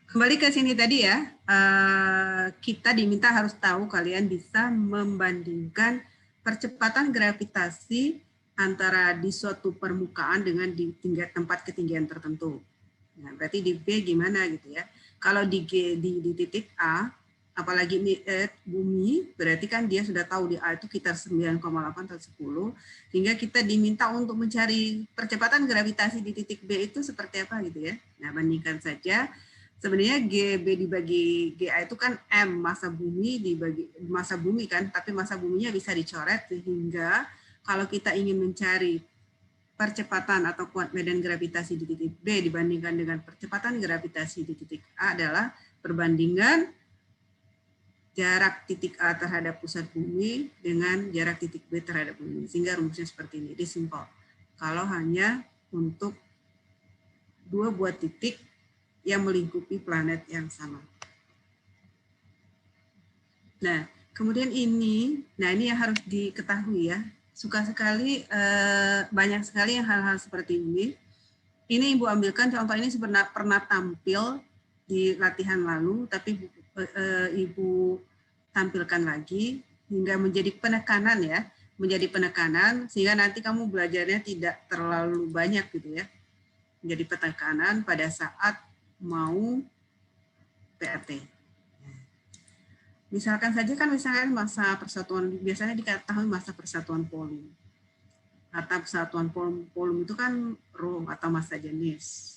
Kembali ke sini tadi ya, kita diminta harus tahu kalian bisa membandingkan percepatan gravitasi antara di suatu permukaan dengan di tempat ketinggian tertentu. Nah, berarti di B gimana gitu ya. Kalau di titik A, apalagi bumi, berarti kan dia sudah tahu di A itu sekitar 9,8 atau 10, sehingga kita diminta untuk mencari percepatan gravitasi di titik B itu seperti apa gitu ya. Nah, bandingkan saja. Sebenarnya GB dibagi GA itu kan M, massa bumi dibagi massa bumi kan, tapi massa buminya bisa dicoret sehingga kalau kita ingin mencari percepatan atau kuat medan gravitasi di titik B dibandingkan dengan percepatan gravitasi di titik A adalah perbandingan jarak titik A terhadap pusat bumi dengan jarak titik B terhadap bumi. Sehingga rumusnya seperti ini, ini simpel. Kalau hanya untuk dua buah titik yang melingkupi planet yang sama. Nah, kemudian ini yang harus diketahui ya. Suka sekali, banyak sekali yang hal-hal seperti ini. Ini Ibu ambilkan contoh ini sebenarnya pernah tampil di latihan lalu, tapi Ibu tampilkan lagi hingga menjadi penekanan ya, menjadi penekanan sehingga nanti kamu belajarnya tidak terlalu banyak gitu ya. Menjadi penekanan pada saat mau PAT. Misalkan saja kan misalkan masa persatuan, biasanya diketahui masa persatuan volume. Kata persatuan volume itu kan Rho atau massa jenis.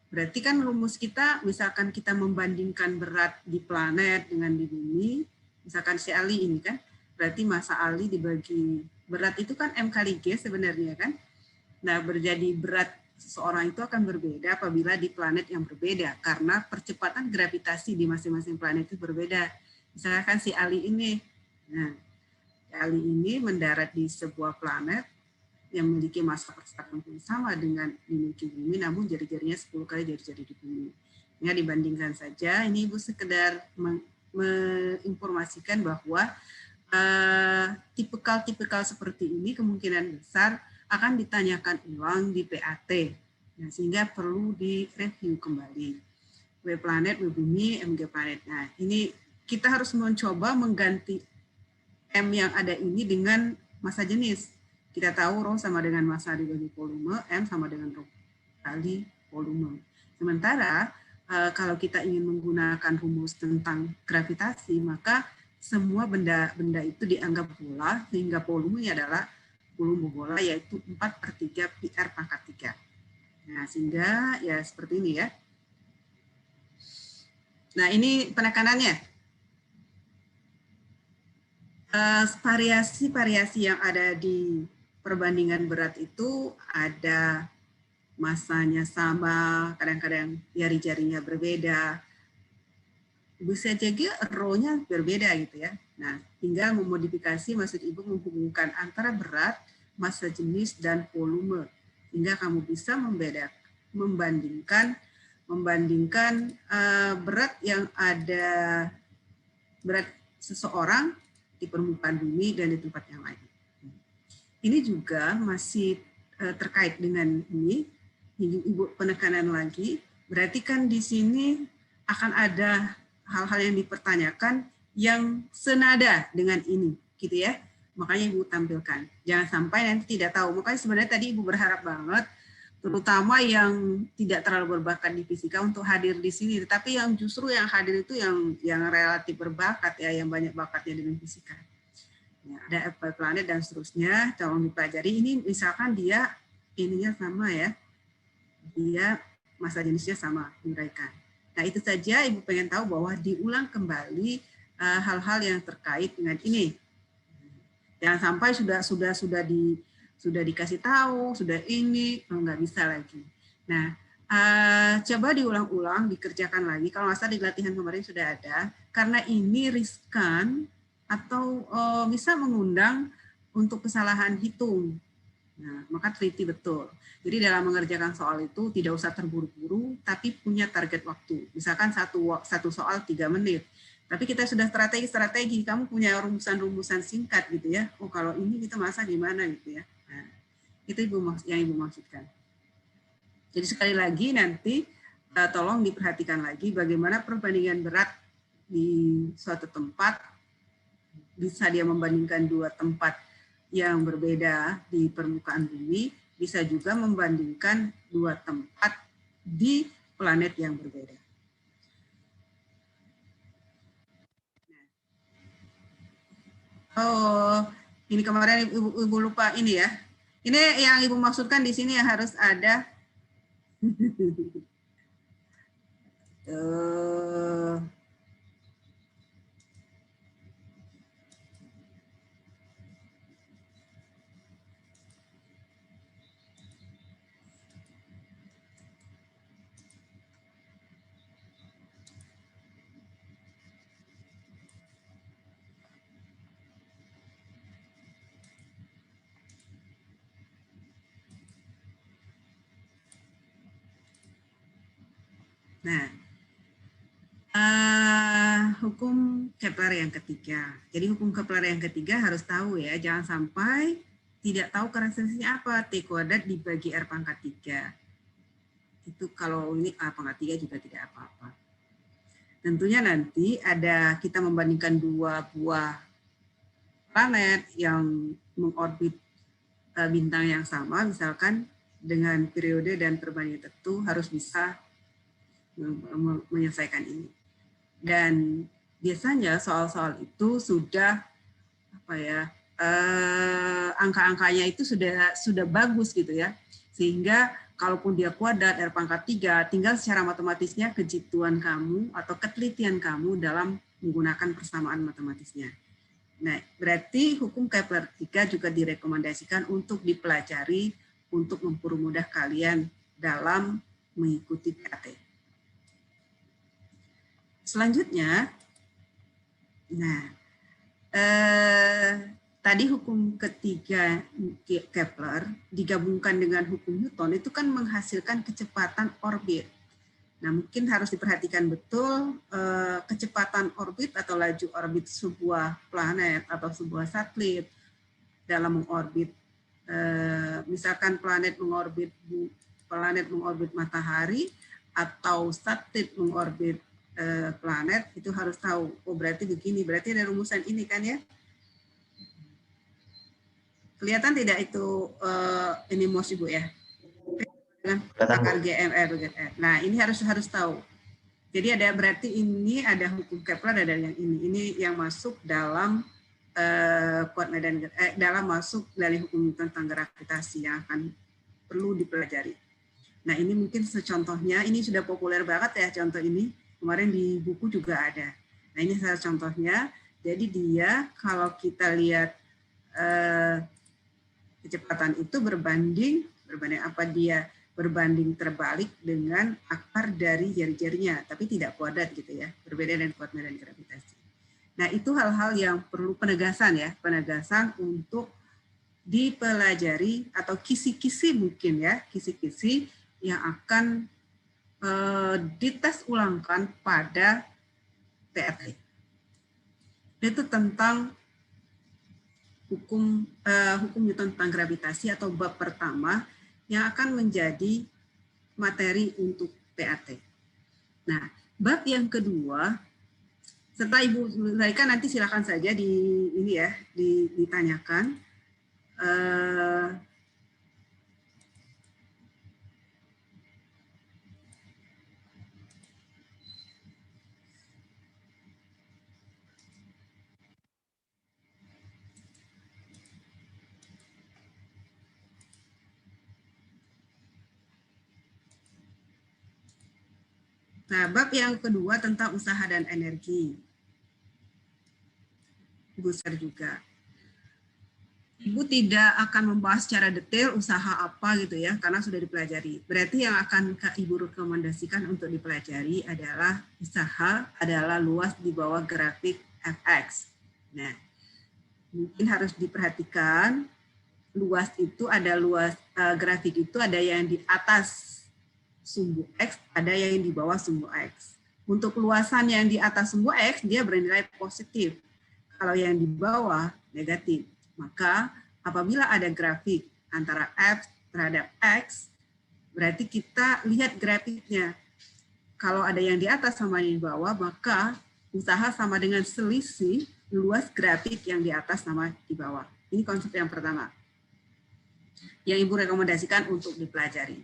Berarti kan rumus kita, misalkan kita membandingkan berat di planet dengan di bumi, misalkan si Ali ini kan, berarti massa Ali dibagi, berat itu kan M kali G sebenarnya kan. Nah, berjadi berat seseorang itu akan berbeda apabila di planet yang berbeda, karena percepatan gravitasi di masing-masing planet itu berbeda. Misalkan si Ali ini, nah, Ali ini mendarat di sebuah planet yang memiliki massa persatuan yang sama dengan dimiliki bumi, namun jari-jarinya 10 kali jari-jari di bumi. Ya, dibandingkan saja, ini Ibu sekedar menginformasikan bahwa tipikal seperti ini kemungkinan besar akan ditanyakan ulang di PAT. Nah, sehingga perlu direview kembali. W planet, W bumi, MG planet. Nah, ini kita harus mencoba mengganti M yang ada ini dengan massa jenis. Kita tahu Rho sama dengan massa dibagi volume, M sama dengan Rho kali volume. Sementara kalau kita ingin menggunakan rumus tentang gravitasi, maka semua benda itu dianggap bola, sehingga volumenya adalah volume bola, yaitu 4/3 PR pangkat 3. Nah, sehingga ya seperti ini ya. Nah, ini penekanannya. Variasi-variasi yang ada di perbandingan berat itu ada massanya sama, kadang-kadang jari-jarinya berbeda, bisa jadi Rho-nya berbeda gitu ya. Nah, tinggal memodifikasi, maksud Ibu menghubungkan antara berat, massa jenis, dan volume, sehingga kamu bisa membandingkan berat yang ada, berat seseorang di permukaan bumi dan di tempat yang lain. Ini juga masih terkait dengan ini, Ibu penekanan lagi, berarti kan di sini akan ada hal-hal yang dipertanyakan yang senada dengan ini, gitu ya. Makanya Ibu tampilkan. Jangan sampai nanti tidak tahu. Makanya sebenarnya tadi Ibu berharap banget, terutama yang tidak terlalu berbakat di fisika untuk hadir di sini. Tetapi yang justru yang hadir itu yang relatif berbakat ya, yang banyak bakatnya dengan fisika. Ya, ada Apple planet dan seterusnya, tolong dipelajari. Ini misalkan dia ininya sama ya, dia massa jenisnya sama, diuraikan. Nah, itu saja Ibu pengen tahu bahwa diulang kembali hal-hal yang terkait dengan ini. Jangan sampai sudah dikasih tahu, sudah ini, nggak bisa lagi. Nah, coba diulang-ulang, dikerjakan lagi. Kalau nggak salah di latihan kemarin sudah ada, karena ini riskan atau bisa mengundang untuk kesalahan hitung. Nah, maka teliti betul. Jadi dalam mengerjakan soal itu tidak usah terburu-buru, tapi punya target waktu. Misalkan satu soal 3 menit. Tapi kita sudah strategi, kamu punya rumusan-rumusan singkat gitu ya. Oh, kalau ini kita masa gimana gitu ya. Nah, itu yang Ibu maksudkan. Jadi sekali lagi nanti tolong diperhatikan lagi bagaimana perbandingan berat di suatu tempat, bisa dia membandingkan dua tempat yang berbeda di permukaan bumi, bisa juga membandingkan dua tempat di planet yang berbeda. Oh, ini kemarin Ibu lupa ini ya. Ini yang Ibu maksudkan di sini yang harus ada hukum Kepler yang ketiga. Jadi hukum Kepler yang ketiga harus tahu ya, jangan sampai tidak tahu karakteristiknya apa. T kuadrat dibagi R pangkat 3. Itu kalau ini A pangkat 3 juga tidak apa-apa. Tentunya nanti ada kita membandingkan dua buah planet yang mengorbit bintang yang sama, misalkan dengan periode dan perbandingan tertentu harus bisa menyelesaikan ini. Dan biasanya soal-soal itu sudah angka-angkanya itu sudah bagus gitu ya, sehingga kalaupun dia kuadrat R pangkat 3, tinggal secara matematisnya kejituan kamu atau ketelitian kamu dalam menggunakan persamaan matematisnya. Nah, berarti hukum Kepler 3 juga direkomendasikan untuk dipelajari untuk mempermudah kalian dalam mengikuti PAT. Selanjutnya, tadi hukum ketiga Kepler digabungkan dengan hukum Newton itu kan menghasilkan kecepatan orbit. Nah, mungkin harus diperhatikan betul kecepatan orbit atau laju orbit sebuah planet atau sebuah satelit dalam mengorbit. Misalkan planet mengorbit matahari atau satelit mengorbit planet, itu harus tahu. Oh, berarti begini, berarti ada rumusan ini kan ya? Kelihatan tidak itu ini MOS Ibu ya? Akar GMR. Nah, ini harus tahu. Jadi ada berarti ini ada hukum Kepler, ada yang ini yang masuk dalam kuat medan dalam masuk dari hukum tentang gravitasi yang akan perlu dipelajari. Nah, ini mungkin secontohnya, ini sudah populer banget ya contoh ini. Kemarin di buku juga ada. Nah, ini salah contohnya. Jadi dia kalau kita lihat kecepatan itu berbanding apa dia berbanding terbalik dengan akar dari jari-jarinya, tapi tidak kuadrat gitu ya, berbeda dengan kuat medan gravitasi. Nah, itu hal-hal yang perlu penegasan ya, penegasan untuk dipelajari atau kisi-kisi mungkin ya, kisi-kisi yang akan dites ulangkan pada PAT. Itu tentang hukum Newton tentang gravitasi atau bab pertama yang akan menjadi materi untuk PAT. Nah, bab yang kedua, setelah Ibu selesaikan nanti silakan saja ditanyakan. Nah, bab yang kedua tentang usaha dan energi. Besar juga. Ibu tidak akan membahas secara detail usaha apa gitu ya, karena sudah dipelajari. Berarti yang akan Ibu rekomendasikan untuk dipelajari adalah usaha adalah luas di bawah grafik fx. Nah, mungkin harus diperhatikan luas itu ada grafik itu ada yang di atas sumbu X, ada yang di bawah sumbu X. Untuk luasan yang di atas sumbu X, dia bernilai positif. Kalau yang di bawah, negatif. Maka apabila ada grafik antara F terhadap X, berarti kita lihat grafiknya. kalau ada yang di atas sama yang di bawah, maka usaha sama dengan selisih luas grafik yang di atas sama di bawah. Ini konsep yang pertama yang Ibu rekomendasikan untuk dipelajari.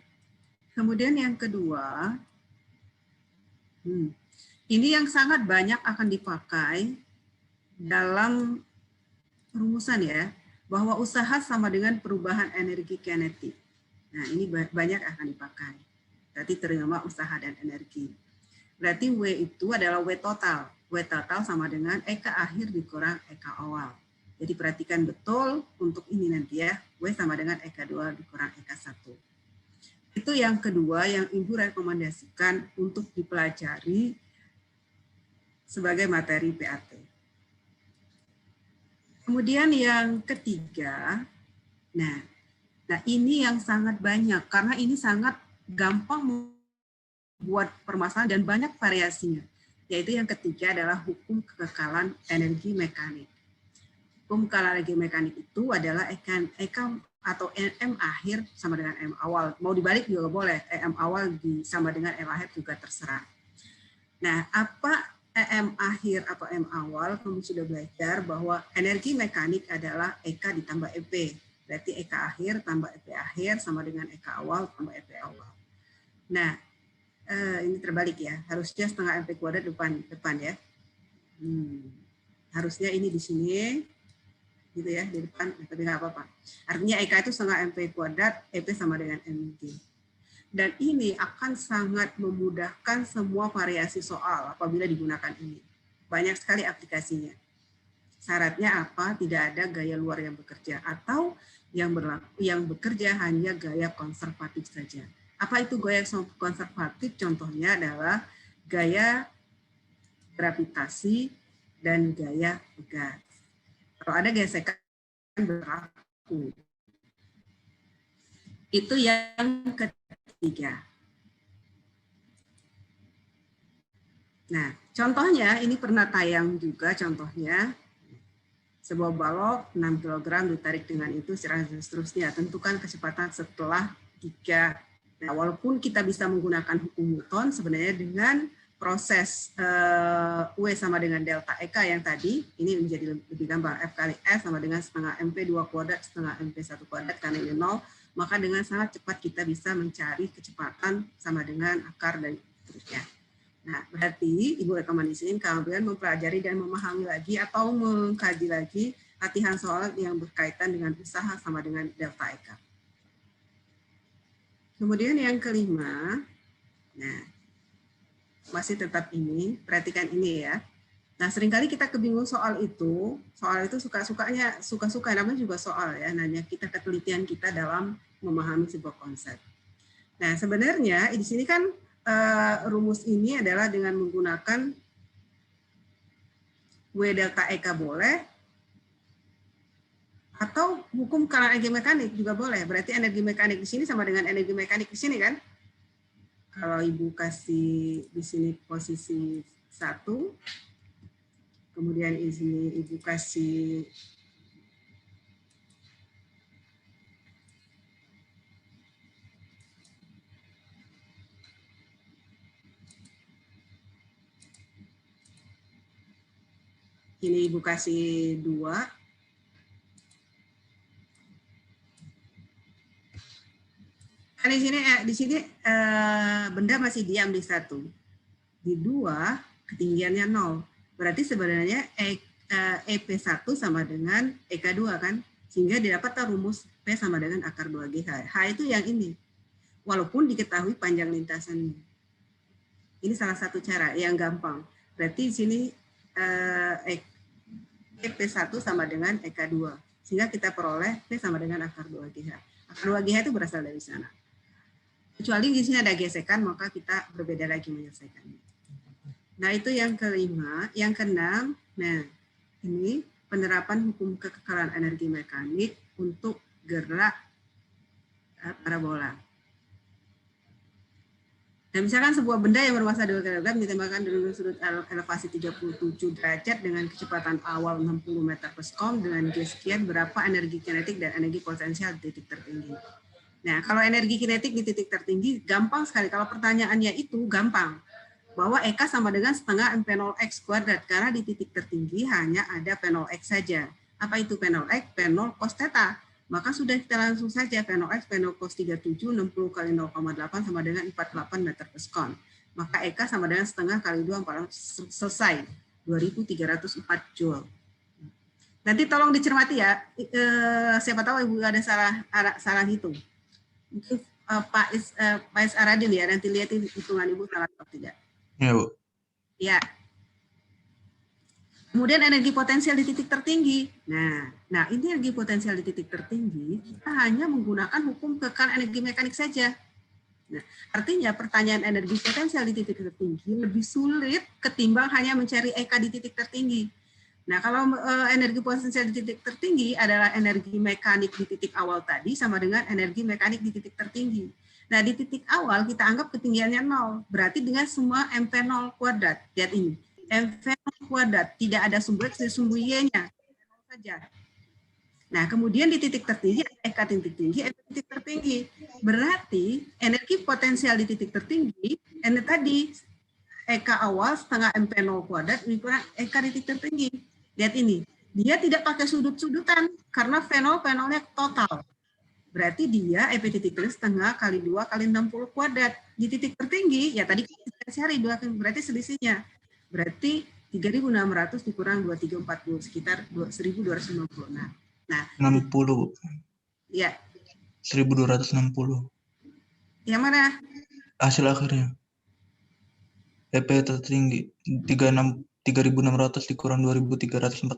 Kemudian yang kedua, ini yang sangat banyak akan dipakai dalam rumusan ya, bahwa usaha sama dengan perubahan energi kinetik. Nah, ini banyak akan dipakai. Berarti terima usaha dan energi. Berarti W itu adalah W total. W total sama dengan EK akhir dikurang EK awal. Jadi perhatikan betul untuk ini nanti ya. W sama dengan EK 2 dikurang EK 1. Itu yang kedua yang Ibu rekomendasikan untuk dipelajari sebagai materi PAT. Kemudian yang ketiga, nah ini yang sangat banyak karena ini sangat gampang membuat permasalahan dan banyak variasinya. Yaitu yang ketiga adalah hukum kekekalan energi mekanik. Hukum kekekalan energi mekanik itu adalah EK atau M akhir sama dengan M awal. Mau dibalik juga boleh, M awal sama dengan M akhir juga terserah. Nah, apa EM akhir atau M awal? Kamu sudah belajar bahwa energi mekanik adalah EK ditambah EP. Berarti EK akhir tambah EP akhir sama dengan EK awal tambah EP awal. Nah, ini terbalik ya. Harusnya setengah MP kuadrat depan ya. Harusnya ini di sini, gitu ya, di depan, tapi nggak apa-apa. Artinya EK itu setengah MP kuadrat, EP sama dengan MG. Dan ini akan sangat memudahkan semua variasi soal apabila digunakan ini. Banyak sekali aplikasinya. Syaratnya apa? Tidak ada gaya luar yang bekerja atau yang bekerja hanya gaya konservatif saja. Apa itu gaya konservatif? Contohnya adalah gaya gravitasi dan gaya gas. Kalau ada gesekan berlaku. Itu yang ketiga. Nah, contohnya ini pernah tayang juga contohnya. Sebuah balok 6 kg ditarik dengan itu seterusnya. Tentukan kecepatan setelah 3. Nah, walaupun kita bisa menggunakan hukum Newton sebenarnya dengan proses W sama dengan delta EK yang tadi, ini menjadi lebih gampang. F kali S sama dengan setengah MP 2 kuadrat setengah MP 1 kuadrat karena ini 0. Maka dengan sangat cepat kita bisa mencari kecepatan sama dengan akar dan seterusnya. Nah, berarti Ibu rekomendasikan kalian mempelajari dan memahami lagi atau mengkaji lagi latihan soal yang berkaitan dengan usaha sama dengan delta EK. Kemudian yang kelima, nah masih tetap ini, perhatikan ini ya. Nah, seringkali kita kebingungan soal itu suka-suka, namanya juga soal ya, nanya kita ketelitian kita dalam memahami sebuah konsep. Nah, sebenarnya di sini kan rumus ini adalah dengan menggunakan W delta EK boleh, atau hukum kekekalan energi mekanik juga boleh. Berarti energi mekanik di sini sama dengan energi mekanik di sini kan? Kalau Ibu kasih di sini posisi 1, kemudian di sini Ibu kasih ini Ibu kasih 2. Kan di sini benda masih diam di 1. Di 2 ketinggiannya 0. Berarti sebenarnya EP1 sama dengan EK2 kan? Sehingga didapat rumus P sama dengan akar 2GH. H itu yang ini. Walaupun diketahui panjang lintasannya. Ini salah satu cara yang gampang. Berarti di sini EP1 sama dengan EK2. Sehingga kita peroleh P sama dengan akar 2GH. Akar 2GH itu berasal dari sana. Kecuali di sini ada gesekan, maka kita berbeda lagi menyelesaikannya. Nah, itu yang kelima. Yang keenam, nah ini penerapan hukum kekekalan energi mekanik untuk gerak parabola. Nah, misalkan sebuah benda yang bermassa 2 kg ditembakkan dari sudut elevasi 37 derajat dengan kecepatan awal 60 meter per sekon dengan G sekian, berapa energi kinetik dan energi potensial di titik tertinggi. Nah, kalau energi kinetik di titik tertinggi gampang sekali. Kalau pertanyaannya itu gampang. bahwa EK sama dengan setengah P0X kuadrat, karena di titik tertinggi hanya ada P0X saja. Apa itu P0X? P0 cos theta. Maka sudah kita langsung saja P0X, P0 cos 37, 60 kali 0,8 sama dengan 48 meter per sekon. Maka EK sama dengan setengah kali 2, selesai. 2.304 Joule. Nanti tolong dicermati ya, siapa tahu Ibu ada salah hitung. Mungkin Pak Is Aradin ya, nanti lihat hitungan Ibu salah atau tidak. Ya, Bu. Ya. Kemudian energi potensial di titik tertinggi. Nah ini energi potensial di titik tertinggi, kita hanya menggunakan hukum kekal energi mekanik saja. Nah, artinya pertanyaan energi potensial di titik tertinggi lebih sulit ketimbang hanya mencari EK di titik tertinggi. Nah, kalau energi potensial di titik tertinggi adalah energi mekanik di titik awal tadi sama dengan energi mekanik di titik tertinggi. Nah, di titik awal kita anggap ketinggiannya 0, berarti dengan semua MP0 kuadrat. Lihat ini, MP0 kuadrat, tidak ada sumbu X dan sumbu Y-nya, saja. Nah, kemudian di titik tertinggi, EK titik tinggi, EK titik tertinggi. Berarti energi potensial di titik tertinggi, ini tadi EK awal setengah MP0 kuadrat, ini kurang EK titik tertinggi. Lihat ini, dia tidak pakai sudut-sudutan karena P0-nya total. Berarti dia EP titik tertinggi setengah kali 2 kali 60 kuadrat. Di titik tertinggi, ya tadi kita cari 2, berarti selisihnya. Berarti 3.600 dikurang 2340, sekitar 1.260. Nah, 60. Ya. 1.260. Yang mana? Hasil akhirnya. EP tertinggi 3.600 dikurang 2.340.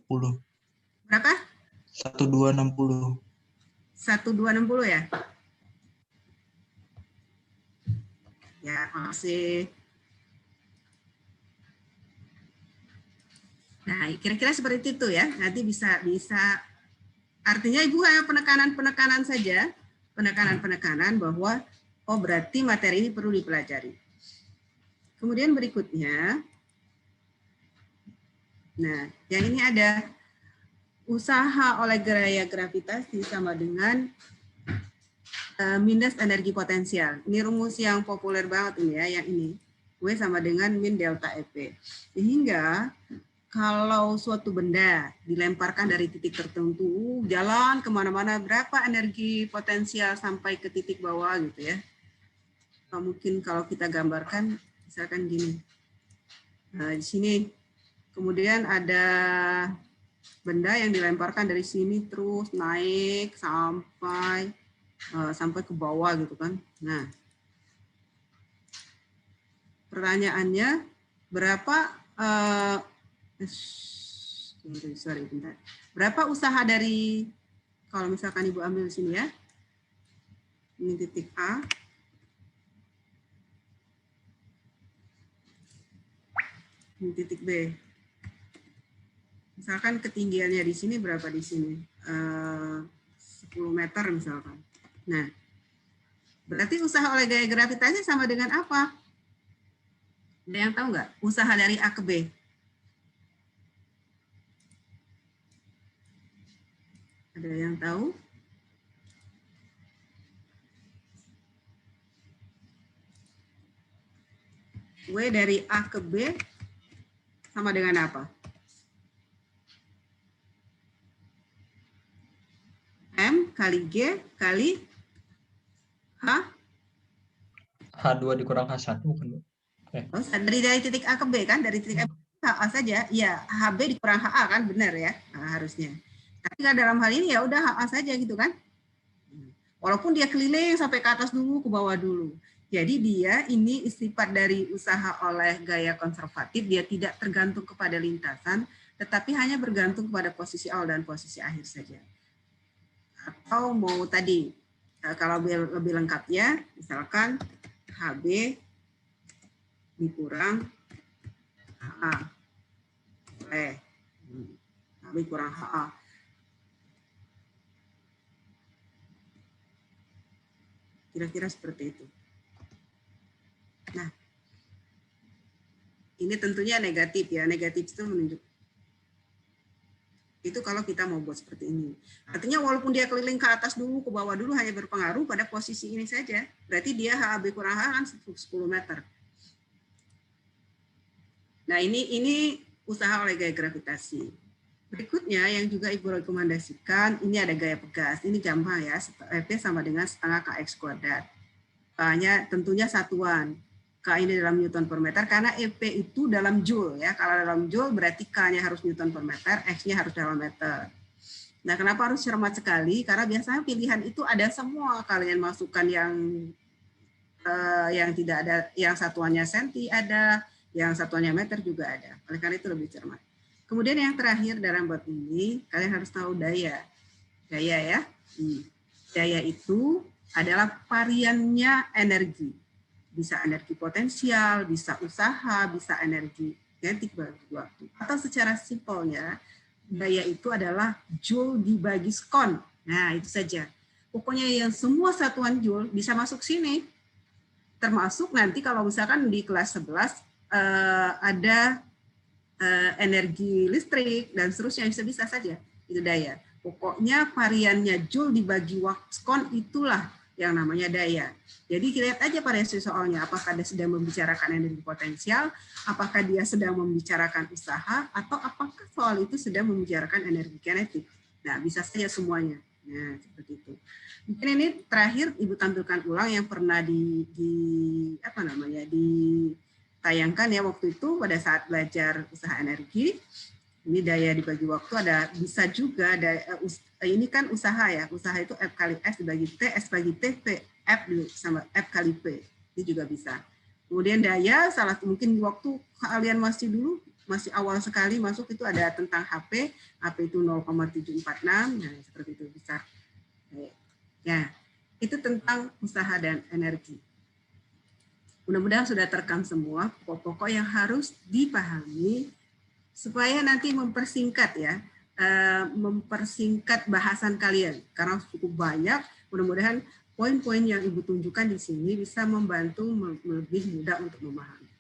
Berapa? 1260. 1260 ya? Ya, masih. Nah, kira-kira seperti itu ya. Nanti bisa artinya Ibu hanya penekanan saja, penekanan bahwa oh berarti materi ini perlu dipelajari. Kemudian berikutnya, nah yang ini ada usaha oleh gaya gravitasi sama dengan minus energi potensial. Ini rumus yang populer banget ini ya, yang ini. W sama dengan min delta EP. Sehingga kalau suatu benda dilemparkan dari titik tertentu, jalan kemana-mana, berapa energi potensial sampai ke titik bawah gitu ya. Mungkin kalau kita gambarkan, misalkan gini. Nah, di sini kemudian ada benda yang dilemparkan dari sini terus naik sampai ke bawah gitu kan. Nah, pertanyaannya berapa bentar. Berapa usaha dari, kalau misalkan Ibu ambil di sini ya, ini titik A, ini titik B. Misalkan ketinggiannya di sini berapa di sini? 10 meter misalkan. Nah, berarti usaha oleh gaya gravitasi sama dengan apa? Ada yang tahu nggak? Usaha dari A ke B. Ada yang tahu? W dari A ke B sama dengan apa? M kali G kali H. H2 dikurang H1 bukan, Bu? Dari titik A ke B kan? Dari titik A ke HA saja. Ya, HB dikurang HA kan? Benar ya? Nah, harusnya. Tapi dalam hal ini ya udah HA saja gitu kan? Walaupun dia keliling sampai ke atas dulu, ke bawah dulu. Jadi dia ini sifat dari usaha oleh gaya konservatif, dia tidak tergantung kepada lintasan, tetapi hanya bergantung kepada posisi awal dan posisi akhir saja. Atau mau tadi, kalau lebih lengkapnya, misalkan HB dikurang HA. HB kurang HA. Kira-kira seperti itu. Nah, ini tentunya negatif ya. Negatif itu menunjuk. Itu kalau kita mau buat seperti ini. Artinya walaupun dia keliling ke atas dulu, ke bawah dulu, hanya berpengaruh pada posisi ini saja. Berarti dia HAB kurang HA kan 10 meter. Nah, ini usaha oleh gaya gravitasi. Berikutnya yang juga Ibu rekomendasikan, ini ada gaya pegas. Ini gampang ya, EP sama dengan setengah kx kuadrat. Hanya tentunya satuan. K ini dalam Newton per meter, karena EP itu dalam Joule ya. Kalau dalam Joule berarti K-nya harus Newton per meter, X-nya harus dalam meter. Nah, kenapa harus cermat sekali? Karena biasanya pilihan itu ada semua. Kalian masukkan yang tidak ada, yang satuannya senti ada, yang satuannya meter juga ada. Oleh karena itu lebih cermat. Kemudian yang terakhir dalam bab ini, kalian harus tahu daya. Daya ya. Daya itu adalah variannya energi. Bisa energi potensial, bisa usaha, bisa energi kinetik bagi waktu. Atau secara simpelnya, daya itu adalah Joule dibagi skon. Nah, itu saja. Pokoknya yang semua satuan Joule bisa masuk sini. Termasuk nanti kalau misalkan di kelas 11 ada energi listrik dan seterusnya, bisa saja. Itu daya. Pokoknya variannya Joule dibagi skon itulah yang namanya daya. Jadi lihat aja pada soalnya, apakah dia sedang membicarakan energi potensial, apakah dia sedang membicarakan usaha, atau apakah soal itu sedang membicarakan energi kinetik. Nah, bisa saja semuanya. Nah, seperti itu. Mungkin ini terakhir Ibu tampilkan ulang yang pernah ditayangkan ya waktu itu pada saat belajar usaha energi. Ini daya dibagi waktu ada, bisa juga ini kan usaha ya, usaha itu F kali S dibagi T, S bagi T, P, F sama F kali P, ini juga bisa. Kemudian daya, mungkin waktu kalian masih awal sekali masuk itu ada tentang HP itu 0,746, nah seperti itu bisa. Ya, itu tentang usaha dan energi. Mudah-mudahan sudah terekam semua pokok-pokok yang harus dipahami supaya nanti mempersingkat ya, mempersingkat bahasan kalian karena cukup banyak. Mudah-mudahan poin-poin yang Ibu tunjukkan di sini bisa membantu lebih mudah untuk memahami.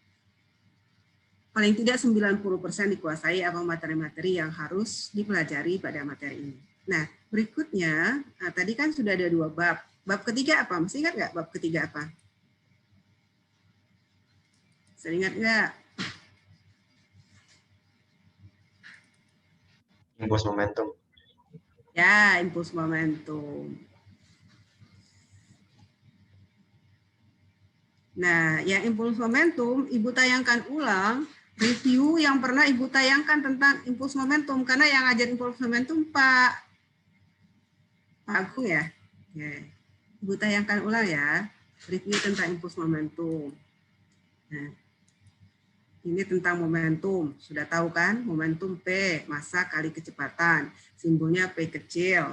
Paling tidak 90% dikuasai apa materi-materi yang harus dipelajari pada materi ini. Nah, berikutnya, tadi kan sudah ada 2 bab. Bab ketiga apa? Masih ingat nggak bab ketiga apa? Masih ingat nggak? Impuls momentum. Ya, impuls momentum. Nah, yang impuls momentum, Ibu tayangkan ulang review yang pernah Ibu tayangkan tentang impuls momentum. Karena yang ngajar impuls momentum Pak Agung ya. Ibu tayangkan ulang ya, review tentang impuls momentum. Nah, ini tentang momentum. Sudah tahu kan? Momentum P, massa kali kecepatan. Simbolnya P kecil.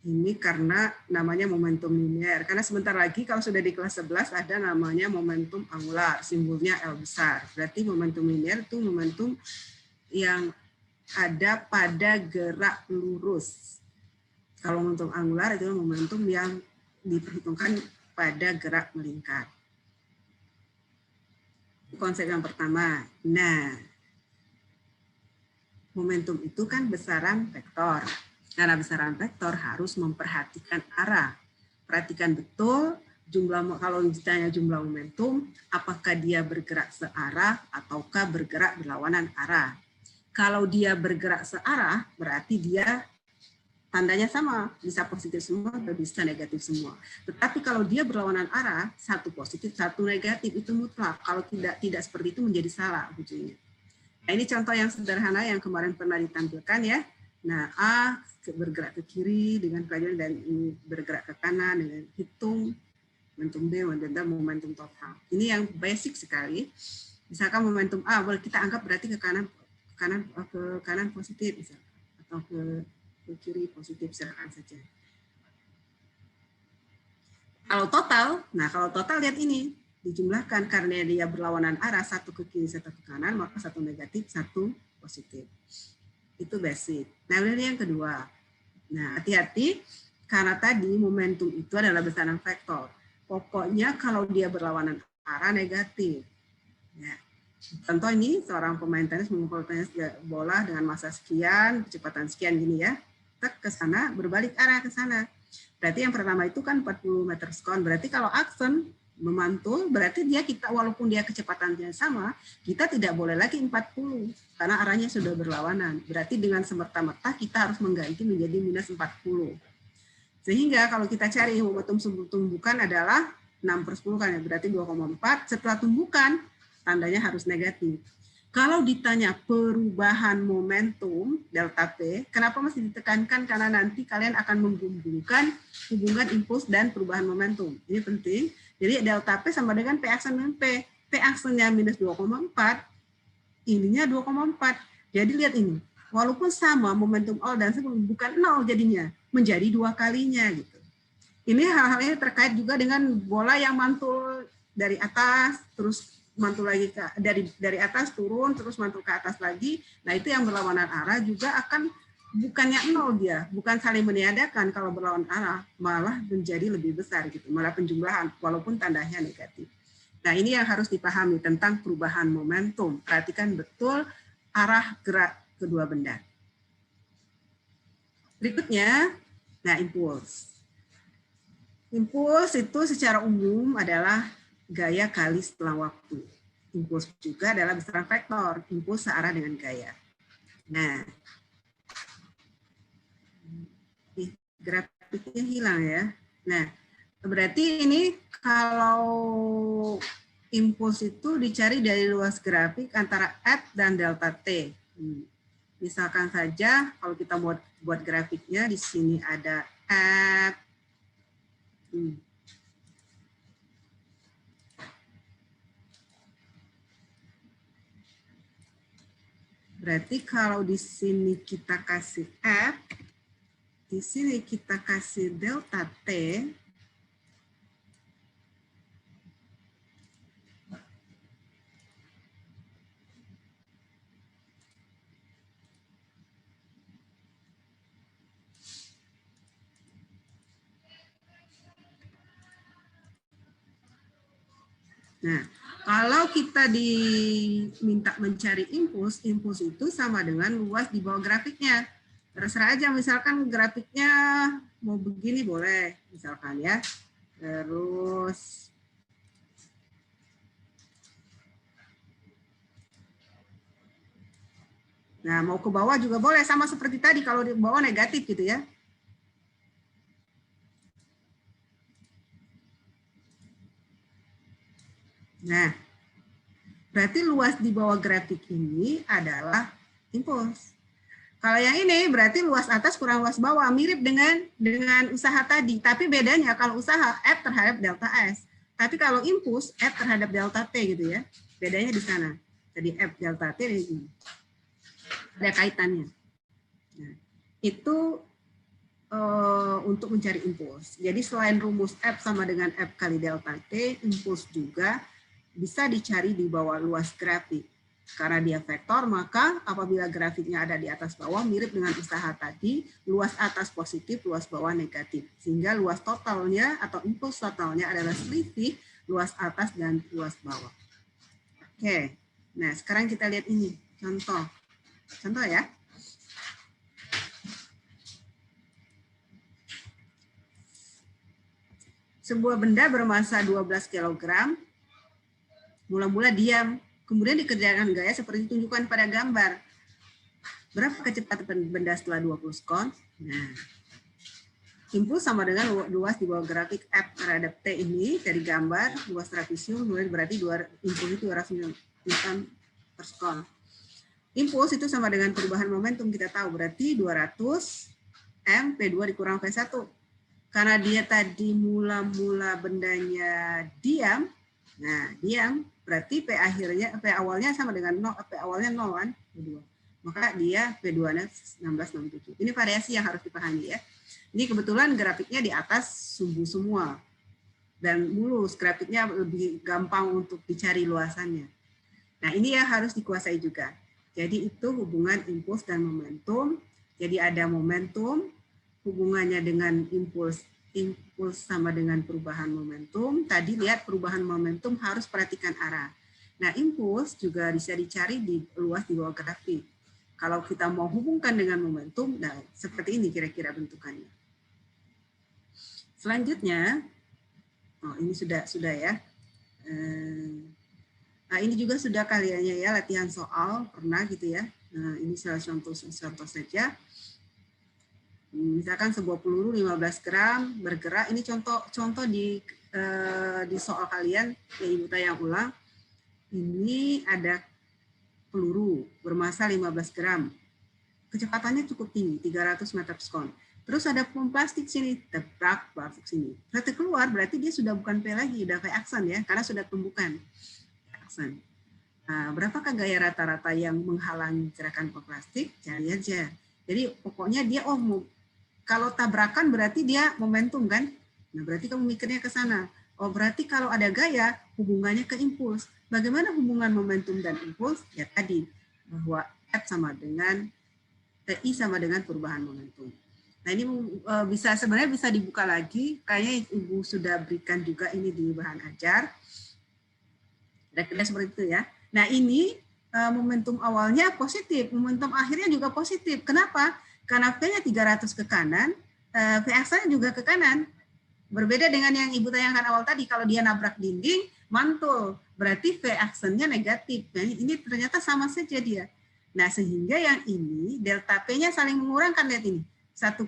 Ini karena namanya momentum linear. Karena sebentar lagi kalau sudah di kelas 11 ada namanya momentum angular. Simbolnya L besar. Berarti momentum linear itu momentum yang ada pada gerak lurus. Kalau momentum angular itu momentum yang diperhitungkan pada gerak melingkar. Konsep yang pertama. Nah, momentum itu kan besaran vektor. Karena besaran vektor harus memperhatikan arah. Perhatikan betul jumlah, kalau ditanya jumlah momentum, apakah dia bergerak searah ataukah bergerak berlawanan arah. Kalau dia bergerak searah, berarti dia tandanya sama, bisa positif semua atau bisa negatif semua. Tetapi kalau dia berlawanan arah, satu positif, satu negatif, itu mutlak. Kalau tidak seperti itu menjadi salah ujungnya. Nah, ini contoh yang sederhana yang kemarin pernah ditampilkan ya. Nah, A bergerak ke kiri dengan pelajaran dan ini bergerak ke kanan dengan hitung momentum B dan momentum total. Ini yang basic sekali. Misalkan momentum A boleh kita anggap berarti ke kanan positif misalkan, atau ke kiri positif, silakan saja. Kalau total lihat ini, dijumlahkan karena dia berlawanan arah, satu ke kiri, satu ke kanan, maka satu negatif, satu positif. Itu basic. Nah, ini yang kedua. Nah, hati-hati, karena tadi momentum itu adalah besaran vektor. Pokoknya kalau dia berlawanan arah negatif. Ya. Contoh ini, seorang pemain tenis memukul tenis bola dengan massa sekian, kecepatan sekian gini ya. Ke sana, berbalik arah ke sana. Berarti yang pertama itu kan 40 meter sekon. Berarti kalau aksen memantul, berarti kita walaupun dia kecepatannya sama, kita tidak boleh lagi 40 karena arahnya sudah berlawanan. Berarti dengan semerta-merta kita harus mengganti menjadi minus 40. Sehingga kalau kita cari momentum sebelum tumbukan adalah 6/10 kan ya, berarti 2,4. Setelah tumbukan, tandanya harus negatif. Kalau ditanya perubahan momentum delta P, kenapa masih ditekankan? Karena nanti kalian akan menghubungkan hubungan impuls dan perubahan momentum. Ini penting. Jadi delta P sama dengan P aksen dengan P. P aksennya minus 2,4, ininya 2,4. Jadi lihat ini. Walaupun sama momentum awal dan sebelum, bukan 0 jadinya, menjadi 2 kalinya gitu. Ini hal-hal ini terkait juga dengan bola yang mantul dari atas, terus mantul lagi dari atas turun, terus mantul ke atas lagi. Nah itu yang berlawanan arah juga akan bukannya 0 dia, bukan saling meniadakan kalau berlawan arah, malah menjadi lebih besar gitu, malah penjumlahan walaupun tandanya negatif. Nah ini yang harus dipahami tentang perubahan momentum. Perhatikan betul arah gerak kedua benda. Berikutnya, nah impuls. Impuls itu secara umum adalah gaya kali setelah waktu. Impuls juga adalah besaran vektor, impuls searah dengan gaya. Nah, grafiknya hilang ya. Nah, berarti ini kalau impuls itu dicari dari luas grafik antara F dan delta T. Misalkan saja kalau kita buat grafiknya di sini ada F. Berarti kalau di sini kita kasih F, di sini kita kasih delta T, nah, kalau kita diminta mencari impuls, impuls itu sama dengan luas di bawah grafiknya. Terserah aja, misalkan grafiknya mau begini boleh, misalkan ya. Terus nah, mau ke bawah juga boleh, sama seperti tadi kalau di bawah negatif gitu ya. Nah, berarti luas di bawah grafik ini adalah impuls. Kalau yang ini berarti luas atas kurang luas bawah, mirip dengan usaha tadi. Tapi bedanya kalau usaha F terhadap delta S. Tapi kalau impuls F terhadap delta T gitu ya. Bedanya di sana. Jadi F delta T ini ada kaitannya. Nah, itu untuk mencari impuls. Jadi selain rumus F sama dengan F kali delta T, impuls juga bisa dicari di bawah luas grafik. Karena dia vektor, maka apabila grafiknya ada di atas bawah, mirip dengan usaha tadi, luas atas positif, luas bawah negatif. Sehingga luas totalnya atau impuls totalnya adalah selisih luas atas dan luas bawah. Oke, nah sekarang kita lihat ini, contoh. Contoh ya. Sebuah benda bermasa 12 kg, mula-mula diam, kemudian dikerjakan gaya seperti ditunjukkan pada gambar. Berapa kecepatan benda setelah 20 sekon? Nah, impuls sama dengan luas di bawah grafik F terhadap T ini dari gambar, luas trapesium, berarti impuls itu 200 Newton per sekon. Impuls itu sama dengan perubahan momentum, kita tahu, berarti 200 M P2 dikurang V1. Karena dia tadi mula-mula bendanya diam, nah diam, berarti P awalnya sama dengan 0, P awalnya 0 kan, P2. Maka dia P2-nya 1667. Ini variasi yang harus dipahami ya. Ini kebetulan grafiknya di atas sumbu semua. Dan mulus, grafiknya lebih gampang untuk dicari luasannya. Nah ini yang harus dikuasai juga. Jadi itu hubungan impuls dan momentum. Jadi ada momentum, hubungannya dengan impuls sama dengan perubahan momentum. Tadi lihat perubahan momentum harus perhatikan arah. Nah, impuls juga bisa dicari di luas di bawah grafik. Kalau kita mau hubungkan dengan momentum, nah seperti ini kira-kira bentukannya. Selanjutnya, ini sudah ya. Nah, ini juga sudah kaliannya ya, latihan soal pernah gitu ya. Nah, ini salah contoh saja. Misalkan sebuah peluru 15 gram bergerak. Ini contoh di soal kalian yang Ibu tayang ulang. Ini ada peluru bermassa 15 gram. Kecepatannya cukup tinggi, 300 meter per second. Terus ada bom plastik sini, tebrak masuk sini. Setelah keluar berarti dia sudah bukan P lagi, udah V aksen ya, karena sudah tumbukan. Aksen. Nah, berapakah gaya rata-rata yang menghalangi gerakan bom plastik? Cari aja. Jadi pokoknya dia, kalau tabrakan berarti dia momentum kan? Nah, berarti kamu mikirnya ke sana. Oh, berarti kalau ada gaya, hubungannya ke impuls. Bagaimana hubungan momentum dan impuls? Ya tadi, bahwa F sama dengan I sama dengan perubahan momentum. Nah, ini sebenarnya bisa dibuka lagi. Kayaknya Ibu sudah berikan juga ini di bahan ajar. Kira-kira seperti itu ya. Nah, ini momentum awalnya positif, momentum akhirnya juga positif. Kenapa? Karena P-nya 300 ke kanan, V aksennya juga ke kanan. Berbeda dengan yang Ibu tayangkan awal tadi, kalau dia nabrak dinding, mantul. Berarti V aksennya negatif. Nah, ini ternyata sama saja dia. Nah, sehingga yang ini, delta P-nya saling mengurangkan, lihat ini. 1,35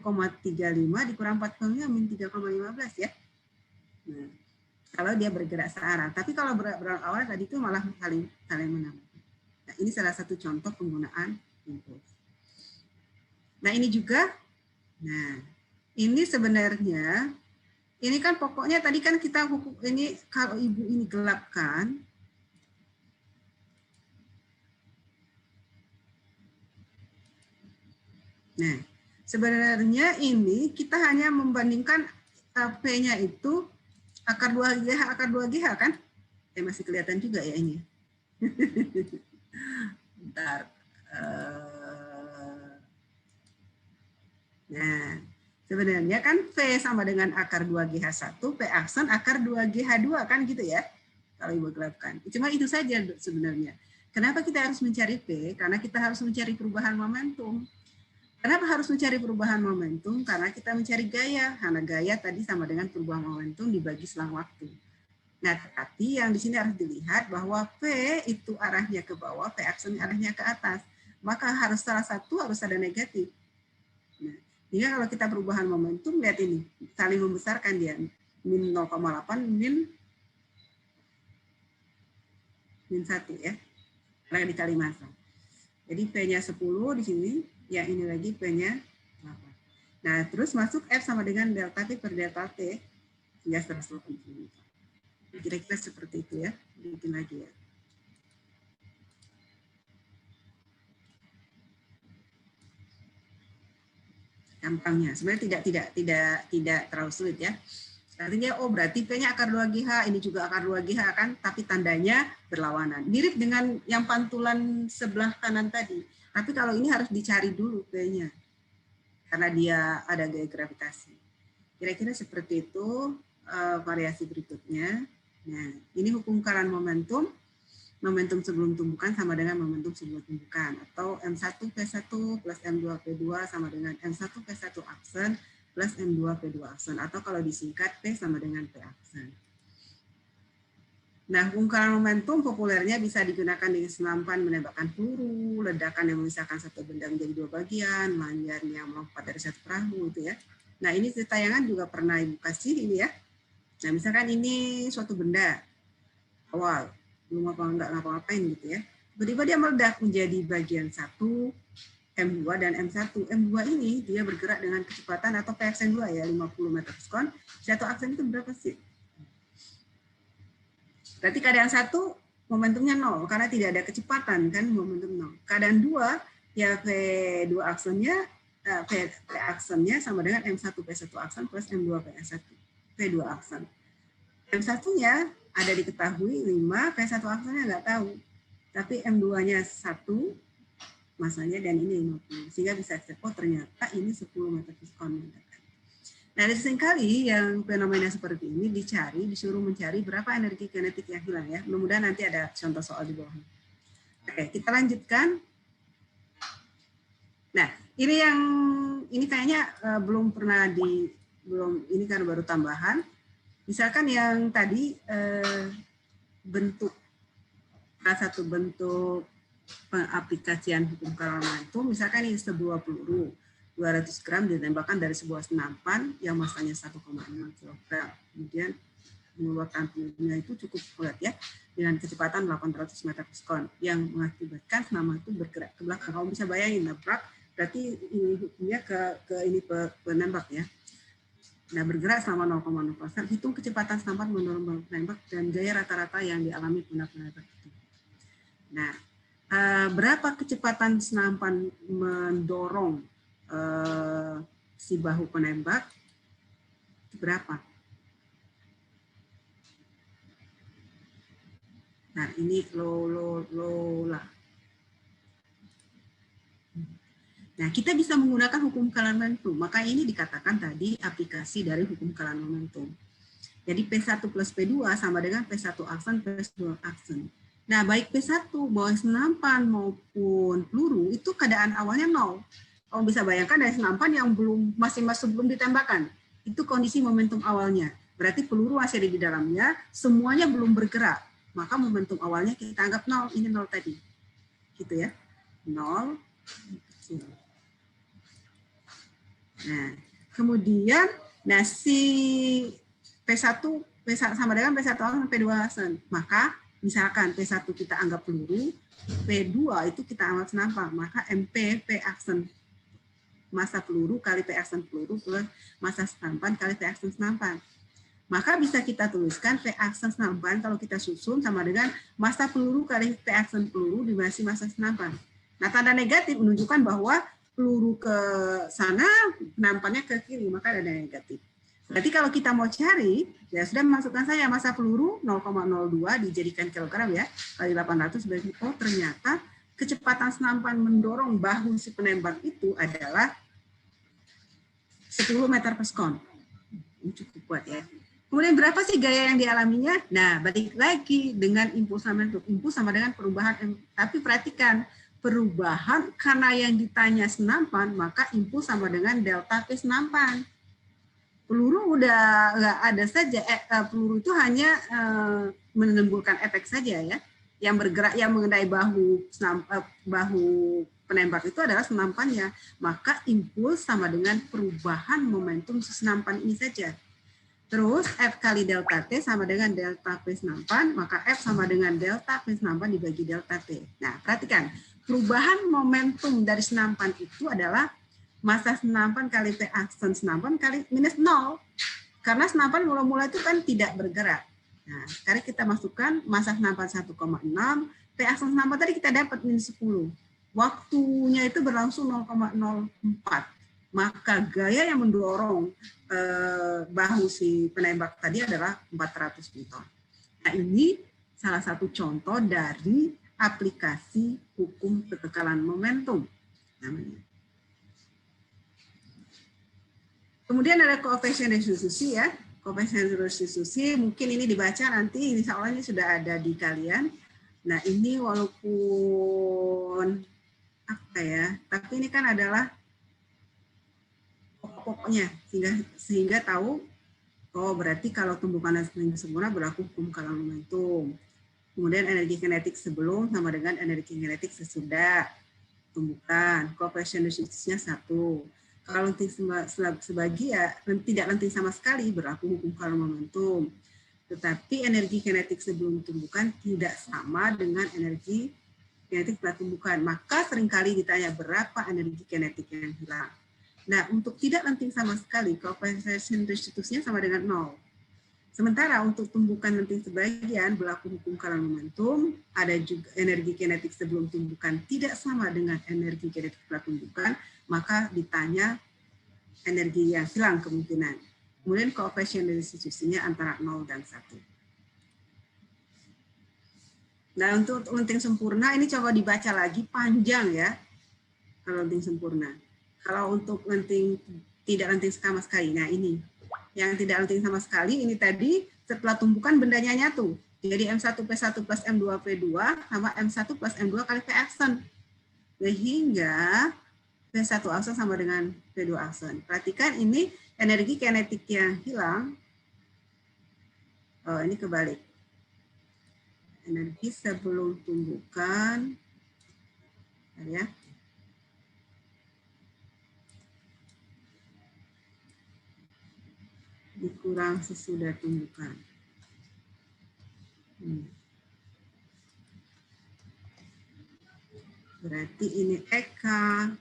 dikurang 4,5 min 3,15 ya. Nah, kalau dia bergerak searah. Tapi kalau bergerak awal tadi itu malah saling menambah. Nah, ini salah satu contoh penggunaan impuls. Nah, ini juga, nah, ini sebenarnya, ini kan pokoknya tadi kan kita hukum ini, kalau Ibu ini gelapkan, nah, sebenarnya ini kita hanya membandingkan P-nya itu akar 2GH, akar 2GH kan? Masih kelihatan juga ya ini. Bentar. Nah, sebenarnya kan V sama dengan akar 2GH1, P aksen akar 2GH2 kan gitu ya? Kalau Ibu gelapkan. Cuma itu saja sebenarnya. Kenapa kita harus mencari P? Karena kita harus mencari perubahan momentum. Kenapa harus mencari perubahan momentum? Karena kita mencari gaya. Karena gaya tadi sama dengan perubahan momentum dibagi selang waktu. Nah, tapi yang di sini harus dilihat bahwa P itu arahnya ke bawah, P aksen arahnya ke atas. Maka harus salah satu harus ada negatif. Nah, hingga kalau kita perubahan momentum, lihat ini, saling membesarkan dia. Min 0,8, min 1 ya. Karena dikali massa. Jadi P-nya 10 di sini, yang ini lagi P-nya 8. Nah, terus masuk F sama dengan delta T per delta T, hingga 180. Kira-kira seperti itu ya. Bikin lagi ya. Gampangnya. Sebenarnya tidak terlalu sulit ya. Artinya, berarti P-nya akar 2GH, ini juga akar 2GH kan, tapi tandanya berlawanan. Mirip dengan yang pantulan sebelah kanan tadi. Tapi kalau ini harus dicari dulu P-nya. Karena dia ada gaya gravitasi. Kira-kira seperti itu variasi berikutnya. Nah, ini hukum Karan momentum. Momentum sebelum tumbukan sama dengan momentum sebelum tumbukan. Atau M1P1 plus M2P2 sama dengan M1P1 aksen plus M2P2 aksen. Atau kalau disingkat P sama dengan P aksen. Nah, ungkaran momentum populernya bisa digunakan dengan senampan menembakkan peluru, ledakan yang memisahkan satu benda menjadi dua bagian, manjat yang melompat dari satu perahu, itu ya. Nah, ini tayangan juga pernah Ibu kasih ini ya. Nah, misalkan ini suatu benda awal, belum ngapa-ngapain gitu ya. Tiba-tiba dia meledak menjadi bagian 1, M2 dan M1. M2 ini dia bergerak dengan kecepatan atau P aksen 2 ya, 50 meter per second. Satu aksen itu berapa sih? Berarti keadaan 1 momentumnya 0 karena tidak ada kecepatan kan, momentum 0. Keadaan 2 ya V2 aksennya P aksennya sama dengan M1P1 aksen plus M2 P1 P2 aksen. M1-nya ada diketahui 5, P1 aksennya nggak tahu. Tapi M2-nya 1 masanya dan ini 50. Sehingga bisa ternyata ini 10 meter per second. Nah, seringkali yang fenomena seperti ini disuruh mencari berapa energi kinetik yang hilang ya. Mudah-mudahan nanti ada contoh soal di bawah. Oke, kita lanjutkan. Nah, ini kayaknya belum pernah ini kan baru tambahan. Misalkan yang tadi bentuk salah satu bentuk pengaplikasian hukum kalam momentum, misalkan ini sebuah peluru 200 gram ditembakkan dari sebuah senapan yang masanya 1,6 kg. Kemudian mengeluarkan pelurunya itu cukup kuat ya, dengan kecepatan 800 meter per sekon yang mengakibatkan senapan itu bergerak ke belakang. Kamu bisa bayangin, nabrak berarti ini hukumnya ke ini penembak ya. Nah, bergerak selama 0,0%, hitung kecepatan senapan mendorong penembak dan gaya rata-rata yang dialami penembak itu. Nah, berapa kecepatan senapan mendorong si bahu penembak? Berapa? Nah, ini low lah. Nah, kita bisa menggunakan hukum kalam momentum. Maka ini dikatakan tadi aplikasi dari hukum kalam momentum. Jadi P1 plus P2 sama dengan P1 aksen plus P2 aksen. Nah, baik P1, bahwa senapan maupun peluru, itu keadaan awalnya 0. Kamu bisa bayangkan dari senapan yang masih belum ditembakkan. Itu kondisi momentum awalnya. Berarti peluru masih ada di dalamnya, semuanya belum bergerak. Maka momentum awalnya kita anggap 0. Ini 0 tadi. Gitu ya. 0. Nah, kemudian si P1 sama dengan P1 aksen P2 aksen. Maka misalkan P1 kita anggap peluru, P2 itu kita anggap senapan, maka MP P aksen massa peluru kali P aksen peluru plus massa senapan kali P aksen senapan. Maka bisa kita tuliskan P aksen senapan kalau kita susun sama dengan massa peluru kali P aksen peluru dibagi massa senapan. Nah, tanda negatif menunjukkan bahwa peluru ke sana, penampannya ke kiri, maka ada negatif. Berarti kalau kita mau cari, ya sudah masukkan saya massa peluru 0,02 dijadikan kilogram ya, kali 800 berarti oh ternyata kecepatan senapan mendorong bahu si penembak itu adalah 10 meter per sekon. Ini cukup kuat ya. Kemudian berapa sih gaya yang dialaminya? Nah, balik lagi dengan impuls momentum. Impuls sama dengan perubahan, tapi perhatikan, perubahan karena yang ditanya senapan, maka impuls sama dengan delta P senapan. Peluru udah nggak ada saja, peluru itu hanya menimbulkan efek saja ya. Yang bergerak, yang mengenai bahu penembak itu adalah senampannya. Maka impuls sama dengan perubahan momentum senampan ini saja. Terus F kali delta T sama dengan delta P senampan, maka F sama dengan delta P senampan dibagi delta T. Nah, perhatikan. Perubahan momentum dari senampan itu adalah massa senampan kali P aksen senampan kali minus 0. Karena senampan mula-mula itu kan tidak bergerak. Nah, sekarang kita masukkan massa senampan 1,6, P aksen senampan tadi kita dapat minus 10. Waktunya itu berlangsung 0,04. Maka gaya yang mendorong bahu si penembak tadi adalah 400 Newton. Nah, ini salah satu contoh dari aplikasi hukum ketekanan momentum namanya. Kemudian ada koefisien restitusi ya. Koefisien restitusi mungkin ini dibaca nanti, insya Allah ini sudah ada di kalian. Nah, ini walaupun apa ya, tapi ini kan adalah pokoknya sehingga tahu oh berarti kalau tumbukan dan sempurna berlaku hukum kalam momentum. Kemudian energi kinetik sebelum sama dengan energi kinetik sesudah tumbukan. Koefisien restitusinya 1. Kalau lenting sebagi ya tidak lenting sama sekali berlaku hukum kalam momentum. Tetapi energi kinetik sebelum tumbukan tidak sama dengan energi kinetik setelah tumbukan. Maka seringkali ditanya berapa energi kinetik yang hilang. Nah, untuk tidak lenting sama sekali, koefisien restitusinya sama dengan 0. Sementara untuk tumbukan lenting sebagian berlaku hukum kalam momentum, ada juga energi kinetik sebelum tumbukan tidak sama dengan energi kinetik setelah tumbukan, maka ditanya energi yang hilang kemungkinan. Kemudian koefisien restitusinya antara 0 dan 1. Nah, untuk lenting sempurna ini coba dibaca lagi panjang ya. Kalau lenting sempurna. Kalau untuk lenting tidak lenting sama sekali, nah ini. Yang tidak lenting sama sekali, ini tadi setelah tumbukan bendanya nyatu. Jadi M1P1 plus M2P2 sama M1 plus M2 kali P aksen. Sehingga V1 aksen sama dengan V2 aksen. Perhatikan ini energi kinetik yang hilang. Oh, ini kebalik. Energi sebelum tumbukan, ya, dikurang sesudah tumbukan. Berarti ini Eka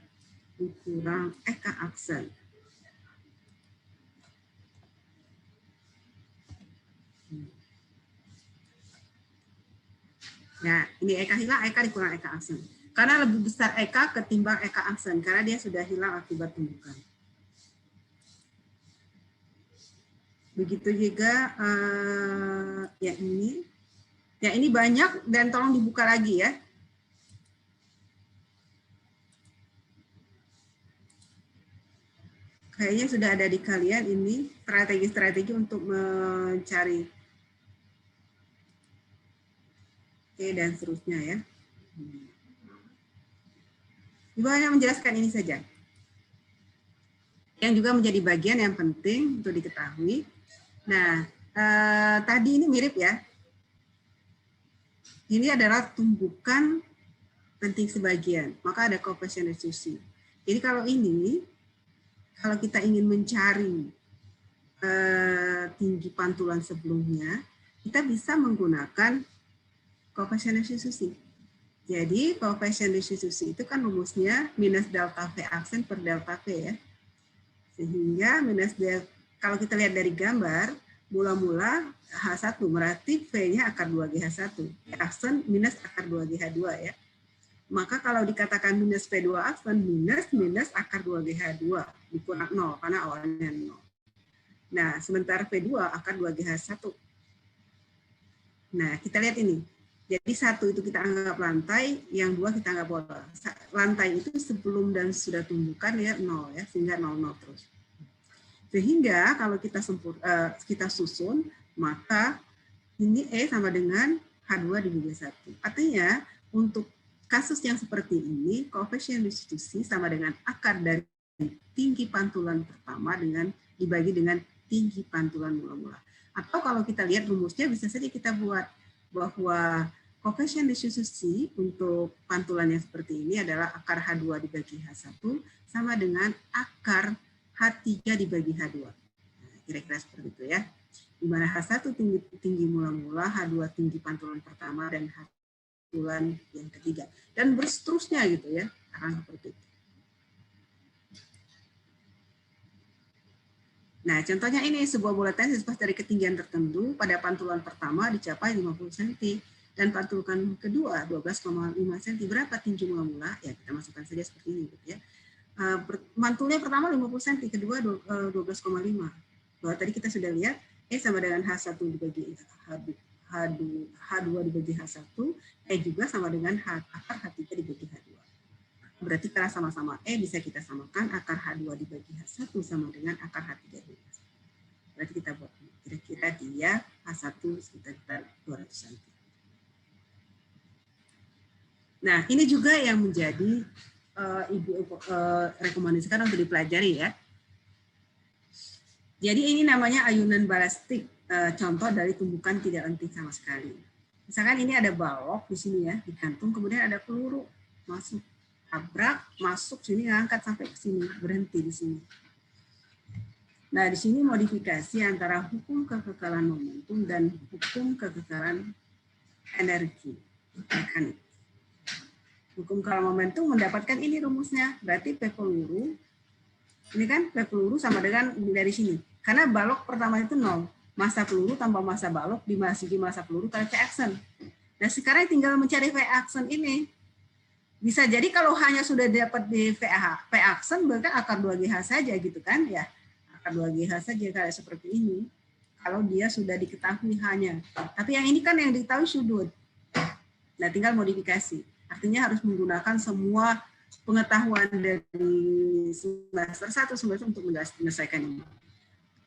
dikurang Eka aksen. Ya, ini Eka hilang, Eka dikurang Eka aksen. Karena lebih besar Eka ketimbang Eka aksen, karena dia sudah hilang akibat tumbukan. Begitu juga yang ini banyak dan tolong dibuka lagi ya. Kayaknya sudah ada di kalian ini strategi-strategi untuk mencari dan seterusnya ya. Ibu hanya menjelaskan ini saja. Yang juga menjadi bagian yang penting untuk diketahui. Nah, tadi ini mirip ya. Ini adalah tumbukan penting sebagian, maka ada coefficient restitusi. Jadi kalau kita ingin mencari tinggi pantulan sebelumnya, kita bisa menggunakan coefficient restitusi. Jadi coefficient restitusi itu kan rumusnya minus delta V aksen per delta V ya. Sehingga kalau kita lihat dari gambar, mula-mula H1 berarti V-nya akar 2GH1. Aksen minus akar 2GH2 ya. Maka kalau dikatakan minus V2 aksen minus akar 2GH2 dikurang 0 karena awalnya 0. Nah, sementara V2 akar 2GH1. Nah, kita lihat ini. Jadi 1 itu kita anggap lantai, yang 2 kita anggap bola. Lantai itu sebelum dan sudah tumbukan ya 0 ya, sehingga 0 terus. Sehingga kalau kita susun, maka ini E sama dengan H2 dibagi 1. Artinya untuk kasus yang seperti ini, koefisien restitusi sama dengan akar dari tinggi pantulan pertama dibagi dengan tinggi pantulan mula-mula. Atau kalau kita lihat rumusnya bisa saja kita buat bahwa koefisien restitusi untuk pantulan yang seperti ini adalah akar H2 dibagi H1 sama dengan akar H3 dibagi H2. Nah, kira-kira seperti itu ya. Di mana H1 tinggi mula-mula, H2 tinggi pantulan pertama, dan H pantulan yang ketiga. Dan berseterusnya gitu ya. Akan seperti itu. Nah, contohnya ini sebuah bulatan sispas dari ketinggian tertentu pada pantulan pertama dicapai 50 cm dan pantulan kedua 12,5 cm. Berapa tinggi mula-mula? Ya, kita masukkan saja seperti ini gitu ya. Mantulnya pertama 50 cm, kedua 12,5. Bahwa tadi kita sudah lihat E sama dengan H1 dibagi H2 dibagi H1, E juga sama dengan akar H3 dibagi H2. Berarti karena sama-sama E bisa kita samakan akar H2 dibagi H1 sama dengan akar H3 dibagi H1. Berarti kita buat kira-kira dia H1 sekitar 200 cm. Nah, ini juga yang menjadi Ibu rekomendasikan untuk dipelajari ya. Jadi ini namanya ayunan balastik, contoh dari tumbukan tidak lentik sama sekali. Misalkan ini ada balok di sini ya, digantung, kemudian ada peluru masuk, tabrak, masuk sini, ngangkat sampai ke sini, berhenti di sini. Nah, di sini modifikasi antara hukum kekekalan momentum dan hukum kekekalan energi mekanik. Hukum kekekalan momentum mendapatkan ini rumusnya, berarti P peluru, ini kan P peluru sama dengan dari sini. Karena balok pertama itu 0, massa peluru tambah massa balok dimasuki massa peluru kali V aksen. Nah, sekarang tinggal mencari V aksen ini. Bisa jadi kalau hanya sudah dapat di V aksen, berarti akar 2GH saja gitu kan ya. Akar 2GH saja kayak seperti ini. Kalau dia sudah diketahui hanya. Tapi yang ini kan yang diketahui sudut. Nah, tinggal modifikasi. Artinya harus menggunakan semua pengetahuan dari semester 1 semester untuk menyelesaikan ini.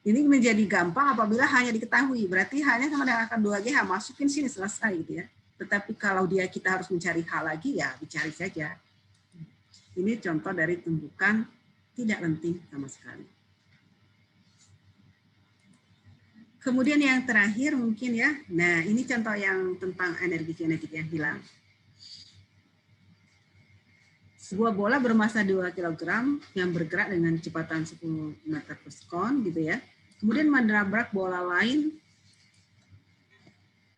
Ini menjadi gampang apabila hanya diketahui. Berarti hanya sama dengan akar 2GH, masukin sini selesai gitu ya. Tetapi kalau kita harus mencari hal lagi, ya dicari saja. Ini contoh dari tumbukan tidak lenting sama sekali. Kemudian yang terakhir mungkin ya, nah ini contoh yang tentang energi kinetik yang hilang. Sebuah bola bermasa 2 kg yang bergerak dengan kecepatan 10 meter per sekon gitu ya. Kemudian menabrak bola lain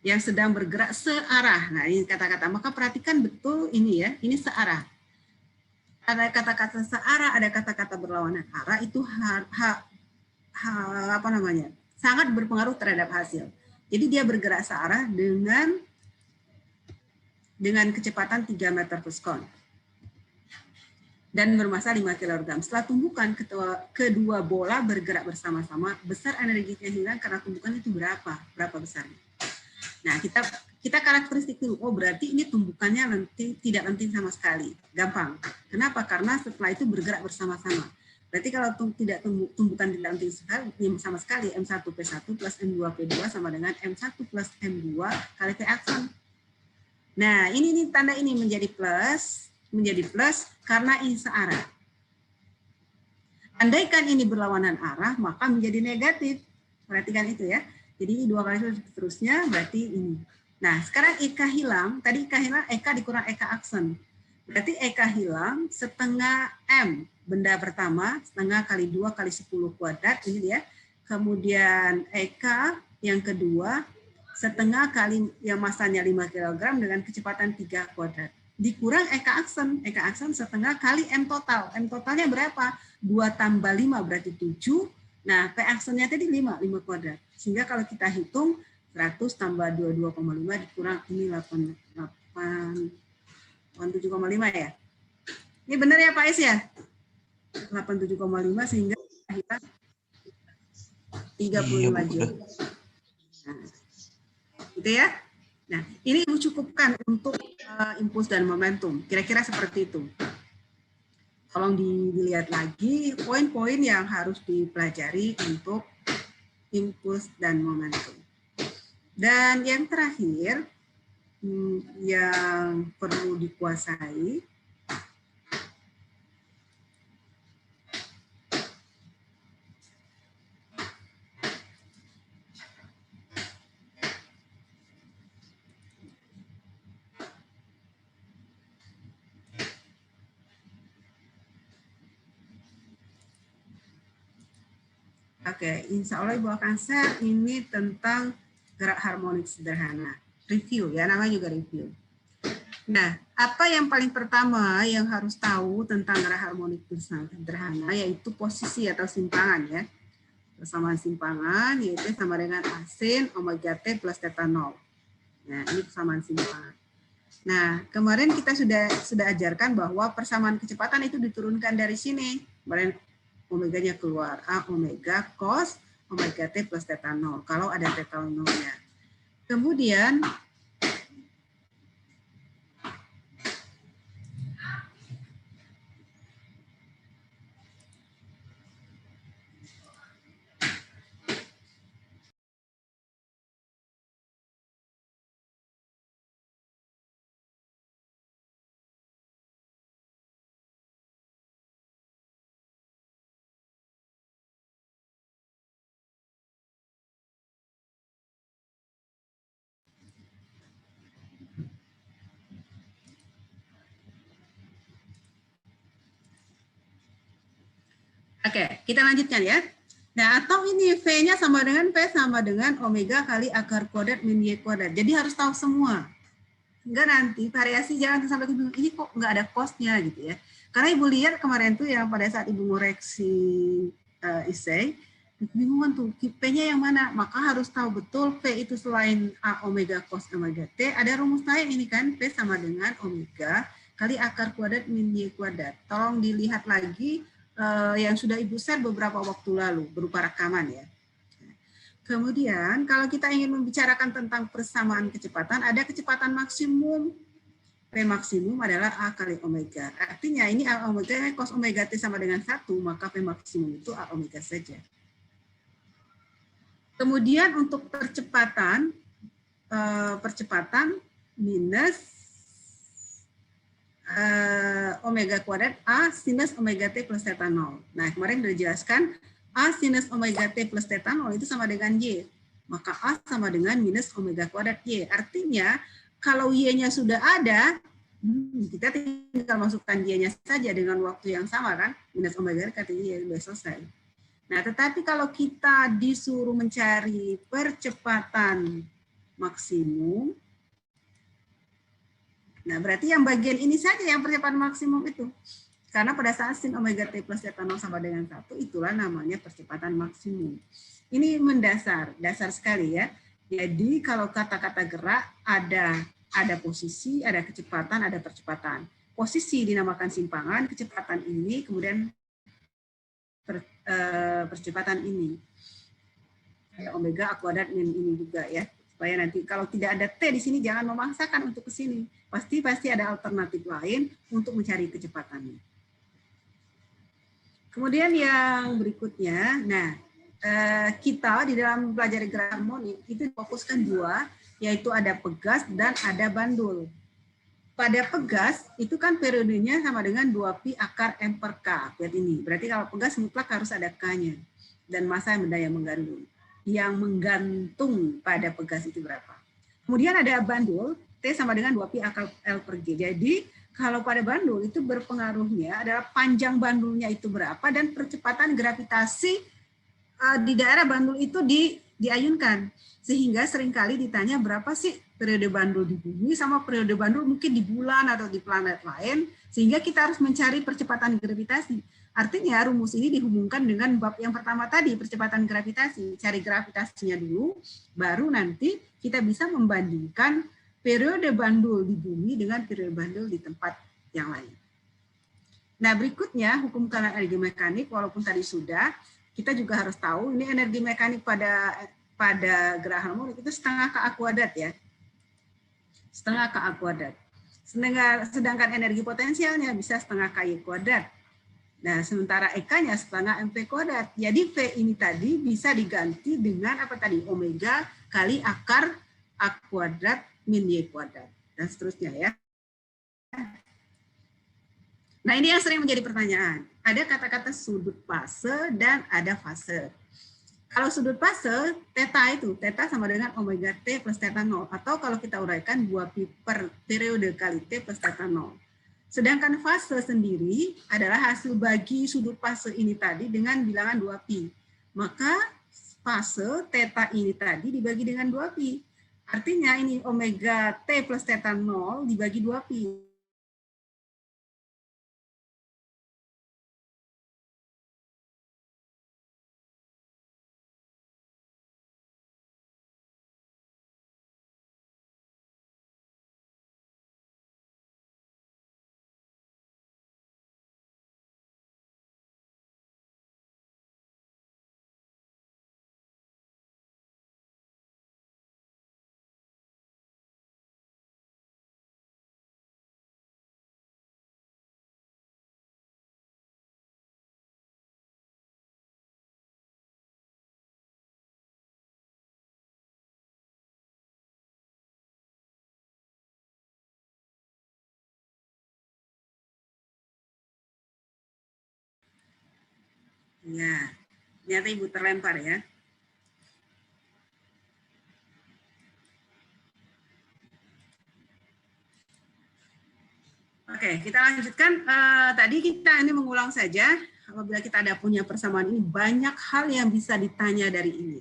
yang sedang bergerak searah. Nah ini kata-kata, maka perhatikan betul ini ya, ini searah. Ada kata-kata searah, ada kata-kata berlawanan arah, itu sangat berpengaruh terhadap hasil. Jadi dia bergerak searah dengan kecepatan 3 meter per sekon dan bermassa 5 kg. Setelah tumbukan kedua bola bergerak bersama-sama, besar energinya hilang karena tumbukan itu berapa besarnya. Nah, kita karakteristik dulu. Oh, berarti ini tumbukannya lenting, tidak lenting sama sekali. Gampang. Kenapa? Karena setelah itu bergerak bersama-sama. Berarti kalau tumbukan tidak lenting sama sekali, M1P1 plus M2P2 sama dengan M1 plus M2 kali P akson. Nah, ini tanda ini menjadi plus karena ini searah. Andaikan ini berlawanan arah, maka menjadi negatif. Perhatikan itu ya. Jadi ini 2 kali seterusnya, berarti ini. Nah, sekarang EK hilang. Tadi EK hilang, EK dikurang EK aksen. Berarti EK hilang setengah M. Benda pertama, setengah kali 2 kali 10 kuadrat. Ini dia. Kemudian EK yang kedua, setengah kali yang masanya 5 kg dengan kecepatan 3 kuadrat. Dikurang EK aksen. EK aksen setengah kali M total. M totalnya berapa? 2 tambah 5 berarti 7. Nah, P aksennya tadi 5 kuadrat. Sehingga kalau kita hitung 100 tambah 22,5 dikurang ini 87,5 ya. Ini benar ya Pak Is ya? 87,5 sehingga kita 35 Joule. Nah, gitu ya. Nah, ini mencukupkan untuk impuls dan momentum. Kira-kira seperti itu. Tolong dilihat lagi poin-poin yang harus dipelajari untuk impuls dan momentum. Dan yang terakhir yang perlu dikuasai Oke, insya Allah Ibu akan share ini tentang gerak harmonik sederhana. Review ya, namanya juga review. Nah, apa yang paling pertama yang harus tahu tentang gerak harmonik sederhana yaitu posisi atau simpangan ya. Persamaan simpangan yaitu sama dengan sin omega T plus theta 0. Nah, ini persamaan simpangan. Nah, kemarin kita sudah ajarkan bahwa persamaan kecepatan itu diturunkan dari sini. Kemarin omeganya keluar, A omega cos omega T plus theta 0, kalau ada theta 0-nya. Kemudian, oke, kita lanjutkan ya. Nah, atau ini V-nya sama dengan P sama dengan omega kali akar kuadrat min Y kuadrat. Jadi harus tahu semua. Enggak nanti variasi jangan sampai bingung, ini kok nggak ada cos-nya gitu ya. Karena Ibu lihat kemarin tuh yang pada saat Ibu ngoreksi essay, bingungan tuh P-nya yang mana. Maka harus tahu betul P itu selain A omega cos omega T, ada rumus lain ini kan, P sama dengan omega kali akar kuadrat min Y kuadrat. Tolong dilihat lagi yang sudah Ibu share beberapa waktu lalu berupa rekaman ya. Kemudian kalau kita ingin membicarakan tentang persamaan kecepatan, ada kecepatan maksimum. P maksimum adalah A kali omega. Artinya ini A omega cos omega T sama dengan 1, maka P maksimum itu A omega saja. Kemudian untuk percepatan minus omega kuadrat A sinus omega T plus theta 0. Nah, kemarin sudah dijelaskan A sinus omega T plus theta 0 itu sama dengan Y. Maka A sama dengan minus omega kuadrat Y. Artinya, kalau Y-nya sudah ada, kita tinggal masukkan Y-nya saja dengan waktu yang sama kan, minus omega katanya Y sudah selesai. Nah, tetapi kalau kita disuruh mencari percepatan maksimum, nah berarti yang bagian ini saja yang percepatan maksimum itu. Karena pada saat sin omega T plus theta 0 sama dengan 1, itulah namanya percepatan maksimum. Ini mendasar, dasar sekali ya. Jadi kalau kata-kata gerak ada posisi, ada kecepatan, ada percepatan. Posisi dinamakan simpangan, kecepatan ini, kemudian percepatan ini. Ada omega A kuadrat min ini juga ya. Supaya nanti kalau tidak ada T di sini jangan memaksakan untuk ke sini. Pasti ada alternatif lain untuk mencari kecepatannya. Kemudian yang berikutnya, nah kita di dalam belajar gerak harmonik itu difokuskan dua, yaitu ada pegas dan ada bandul. Pada pegas, itu kan periodenya sama dengan 2pi akar M per K. Lihat ini. Berarti kalau pegas mutlak harus ada K-nya. Dan massa benda yang menggantung. Yang menggantung pada pegas itu berapa. Kemudian ada bandul, T sama dengan 2pi akar L per G. Jadi, kalau pada bandul itu berpengaruhnya adalah panjang bandulnya itu berapa dan percepatan gravitasi di daerah bandul itu diayunkan. Sehingga seringkali ditanya berapa sih periode bandul di bumi sama periode bandul mungkin di bulan atau di planet lain, sehingga kita harus mencari percepatan gravitasi. Artinya rumus ini dihubungkan dengan bab yang pertama tadi, percepatan gravitasi. Cari gravitasinya dulu, baru nanti kita bisa membandingkan periode bandul di bumi dengan periode bandul di tempat yang lain. Nah, berikutnya hukum kanan energi mekanik, walaupun tadi sudah, kita juga harus tahu ini energi mekanik pada gerak harmonik itu setengah KA kuadrat ya. Setengah KA kuadrat. Sedangkan energi potensialnya bisa setengah KY kuadrat. Nah, sementara EK-nya setengah MP kuadrat. Jadi V ini tadi bisa diganti dengan apa tadi? Omega kali akar A kuadrat min Y kuadrat. Dan seterusnya ya. Nah, ini yang sering menjadi pertanyaan. Ada kata-kata sudut fase dan ada fase. Kalau sudut fase, theta sama dengan omega T plus theta 0. Atau kalau kita uraikan 2pi per periode kali T plus theta 0. Sedangkan fase sendiri adalah hasil bagi sudut fase ini tadi dengan bilangan 2pi. Maka fase theta ini tadi dibagi dengan 2pi. Artinya ini omega T plus theta 0 dibagi 2pi. Ya, ternyata Ibu terlempar ya. Oke, kita lanjutkan. Tadi kita ini mengulang saja. Apabila kita ada punya persamaan ini, banyak hal yang bisa ditanya dari ini.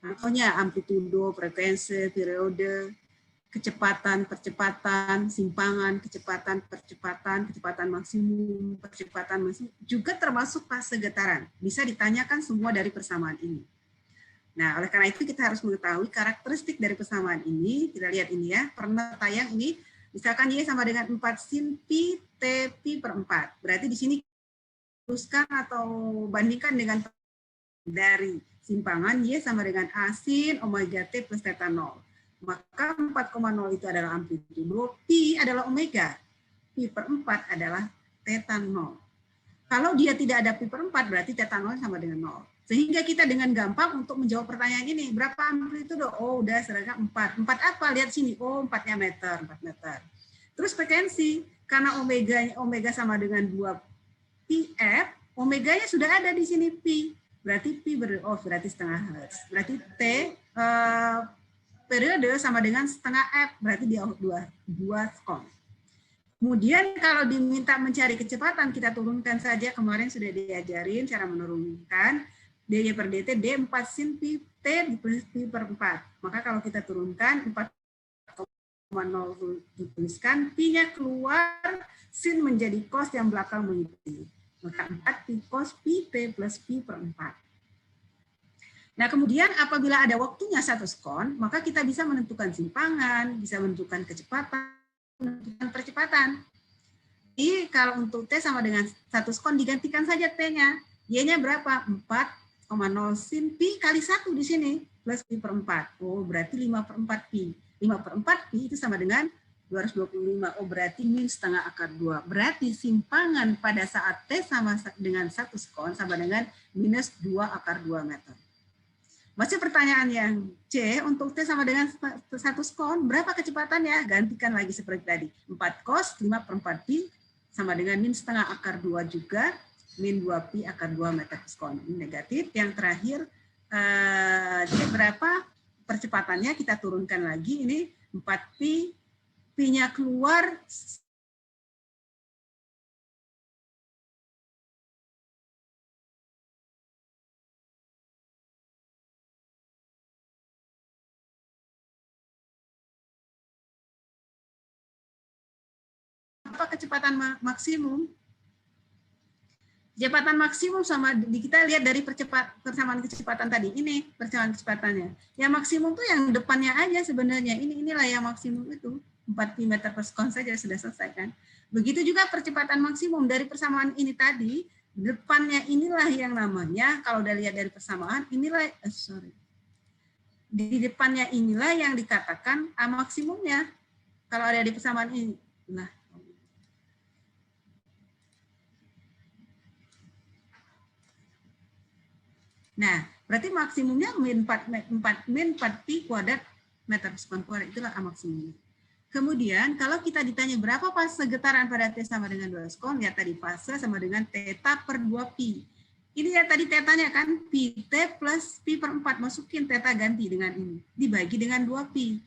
Contohnya amplitudo, frekuensi, periode, kecepatan, percepatan, simpangan, kecepatan maksimum, juga termasuk fase getaran. Bisa ditanyakan semua dari persamaan ini. Nah, oleh karena itu kita harus mengetahui karakteristik dari persamaan ini. Kita lihat ini ya, pernah tayang ini, misalkan Y sama dengan 4 sin pi T pi per 4. Berarti di sini teruskan atau bandingkan dengan dari simpangan Y sama dengan A sin omega T plus theta 0. Maka 4,0 itu adalah amplitudo, pi adalah omega, pi per 4 adalah theta 0. Kalau dia tidak ada pi per 4, berarti theta 0 sama dengan 0. Sehingga kita dengan gampang untuk menjawab pertanyaan ini, berapa amplitudo? Oh, udah seragam 4. 4 apa? Lihat sini, oh 4-nya meter, 4 meter. Terus frekuensi, karena omega sama dengan 2πf, omeganya sudah ada di sini pi. Berarti pi berarti setengah hertz. Berarti T periode sama dengan setengah F, berarti dia 2 sekon. Kemudian kalau diminta mencari kecepatan, kita turunkan saja, kemarin sudah diajarin cara menurunkan dy per dt, d 4 sin pi t pi per 4. Maka kalau kita turunkan 4,0 dituliskan, pi-nya keluar, sin menjadi cos yang belakang mengikuti. Maka 4 pi cos pi t plus pi per 4. Nah, kemudian apabila ada waktunya 1 sekon, maka kita bisa menentukan simpangan, bisa menentukan kecepatan, menentukan percepatan. Jadi kalau untuk T sama dengan 1 sekon, digantikan saja T-nya. Y-nya berapa? 4,0 sin pi kali 1 di sini, plus pi per 4. Oh, berarti 5 per 4 pi. 5 per 4 pi itu sama dengan 225. Oh, berarti min setengah akar 2. Berarti simpangan pada saat T sama dengan 1 sekon sama dengan minus 2 akar 2 meter. Masih pertanyaan yang C, untuk T sama dengan 1 sekon, berapa kecepatannya? Gantikan lagi seperti tadi. 4 cos 5 per 4 pi sama dengan min setengah akar 2 juga, min 2 pi akar 2 meter per sekon. Ini negatif. Yang terakhir, C berapa percepatannya? Kita turunkan lagi. Ini 4 pi, pi-nya keluar, apa kecepatan maksimum? Kecepatan maksimum sama kita lihat dari persamaan kecepatan tadi. Ini persamaan kecepatannya. Yang maksimum tuh yang depannya aja sebenarnya. Inilah yang maksimum itu. 4 pi meter per sekon saja sudah selesai kan. Begitu juga percepatan maksimum dari persamaan ini tadi. Depannya inilah yang namanya, kalau udah lihat dari persamaan, inilah, di depannya inilah yang dikatakan maksimumnya. Kalau ada di persamaan ini. Nah, berarti maksimumnya min 4 pi kuadrat meter per sekon kuadrat, itulah maksimumnya. Kemudian kalau kita ditanya berapa fase getaran pada T sama dengan 2 sekon, lihat tadi fase sama dengan theta per 2 pi. Ini ya tadi tetanya kan, pi T plus pi per 4, masukin theta ganti dengan ini, dibagi dengan 2 pi.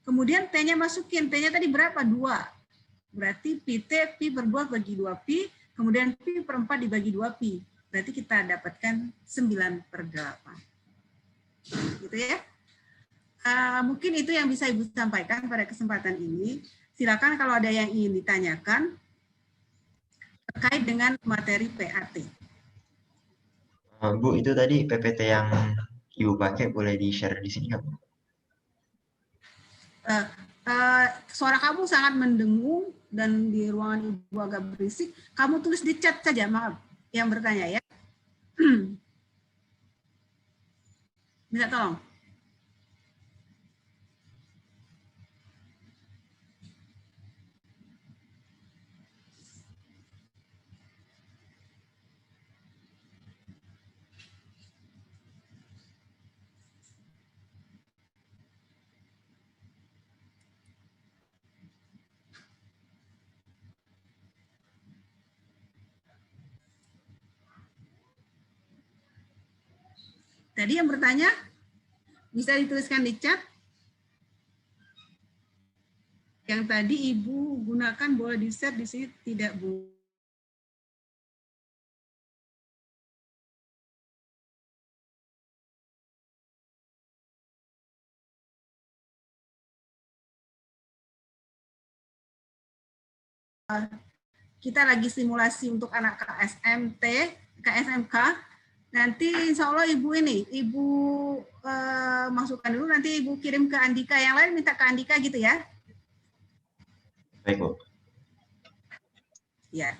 Kemudian T-nya masukin, T-nya tadi berapa? 2. Berarti pi T, pi per 2 bagi 2 pi, kemudian pi per 4 dibagi 2 pi. Berarti kita dapatkan 9 per 8. Gitu ya. Mungkin itu yang bisa Ibu sampaikan pada kesempatan ini. Silakan kalau ada yang ingin ditanyakan terkait dengan materi PAT. Bu, itu tadi PPT yang Ibu pakai boleh di-share di sini nggak, Bu? Suara kamu sangat mendengung dan di ruangan Ibu agak berisik. Kamu tulis di chat saja, maaf, yang bertanya ya. Bisa tolong? Tadi yang bertanya, bisa dituliskan di chat. Yang tadi Ibu gunakan boleh di-share di sini, tidak Bu. Kita lagi simulasi untuk anak KSMK. Nanti insya Allah Ibu masukkan dulu, nanti Ibu kirim ke Andika. Yang lain minta ke Andika gitu ya. Baik, Bu. Ya.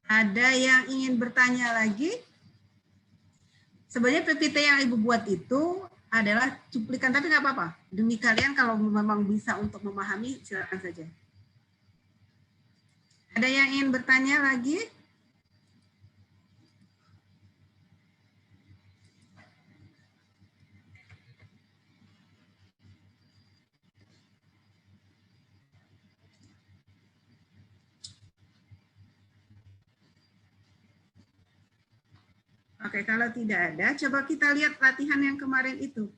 Ada yang ingin bertanya lagi? Sebenarnya PPT yang Ibu buat itu adalah cuplikan, tapi nggak apa-apa. Demi kalian kalau memang bisa untuk memahami, silakan saja. Ada yang ingin bertanya lagi? Oke, kalau tidak ada, coba kita lihat latihan yang kemarin itu.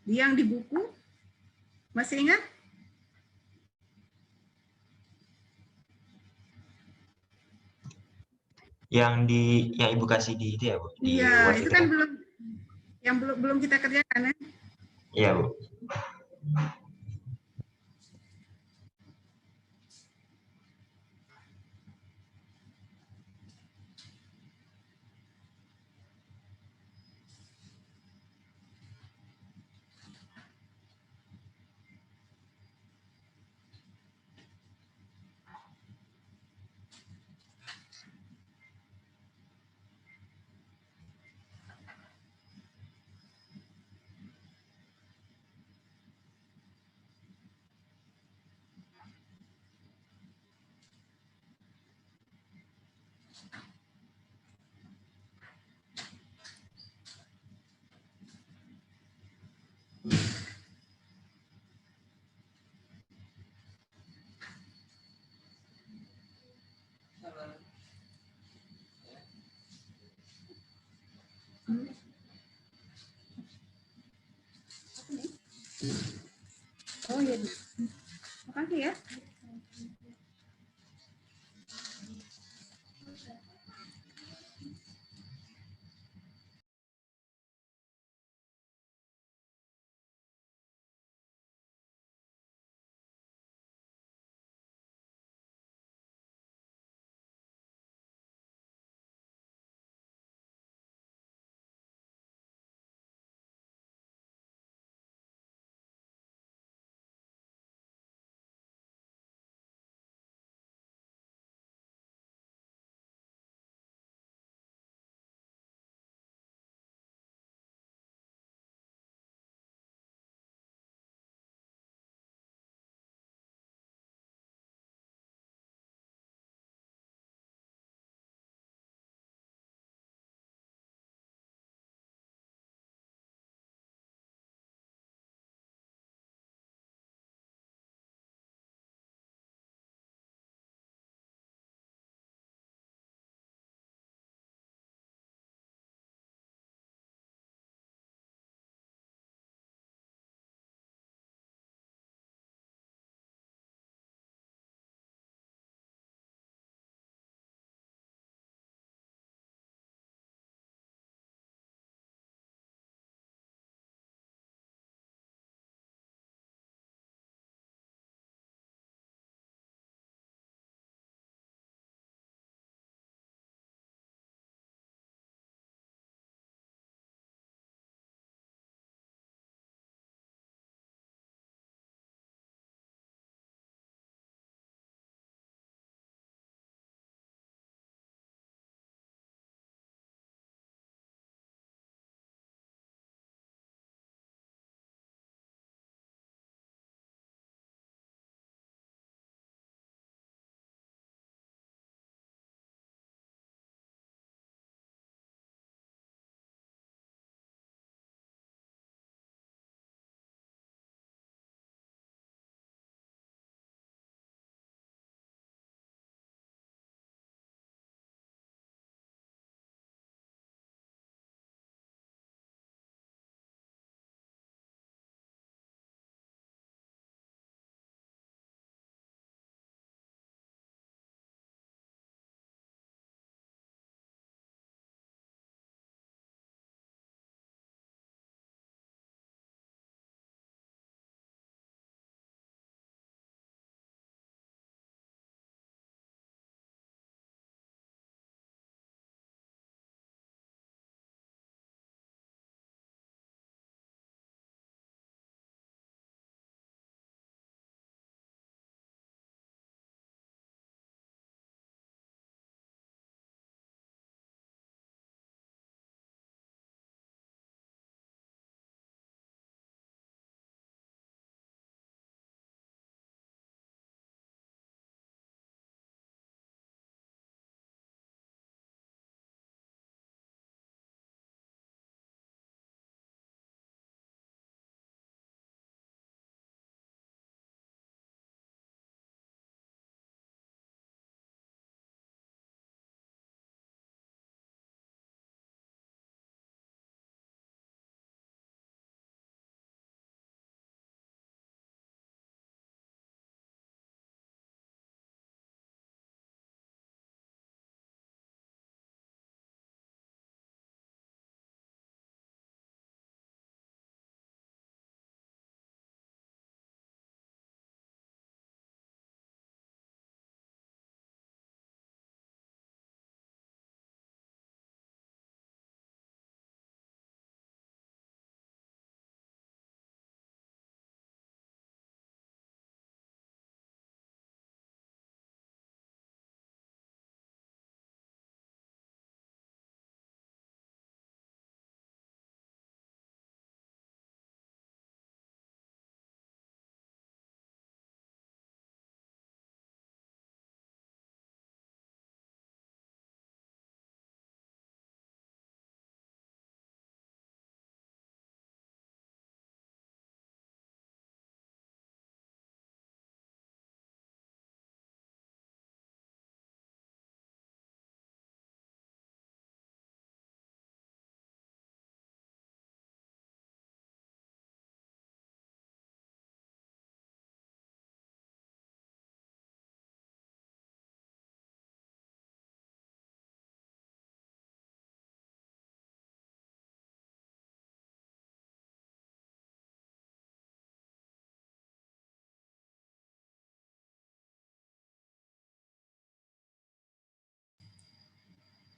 Yang di buku, masih ingat? Yang Ibu kasih di itu ya, Bu? Di Iya, Word itu itu kan kan? belum kita kerjakan ya. Iya, Bu.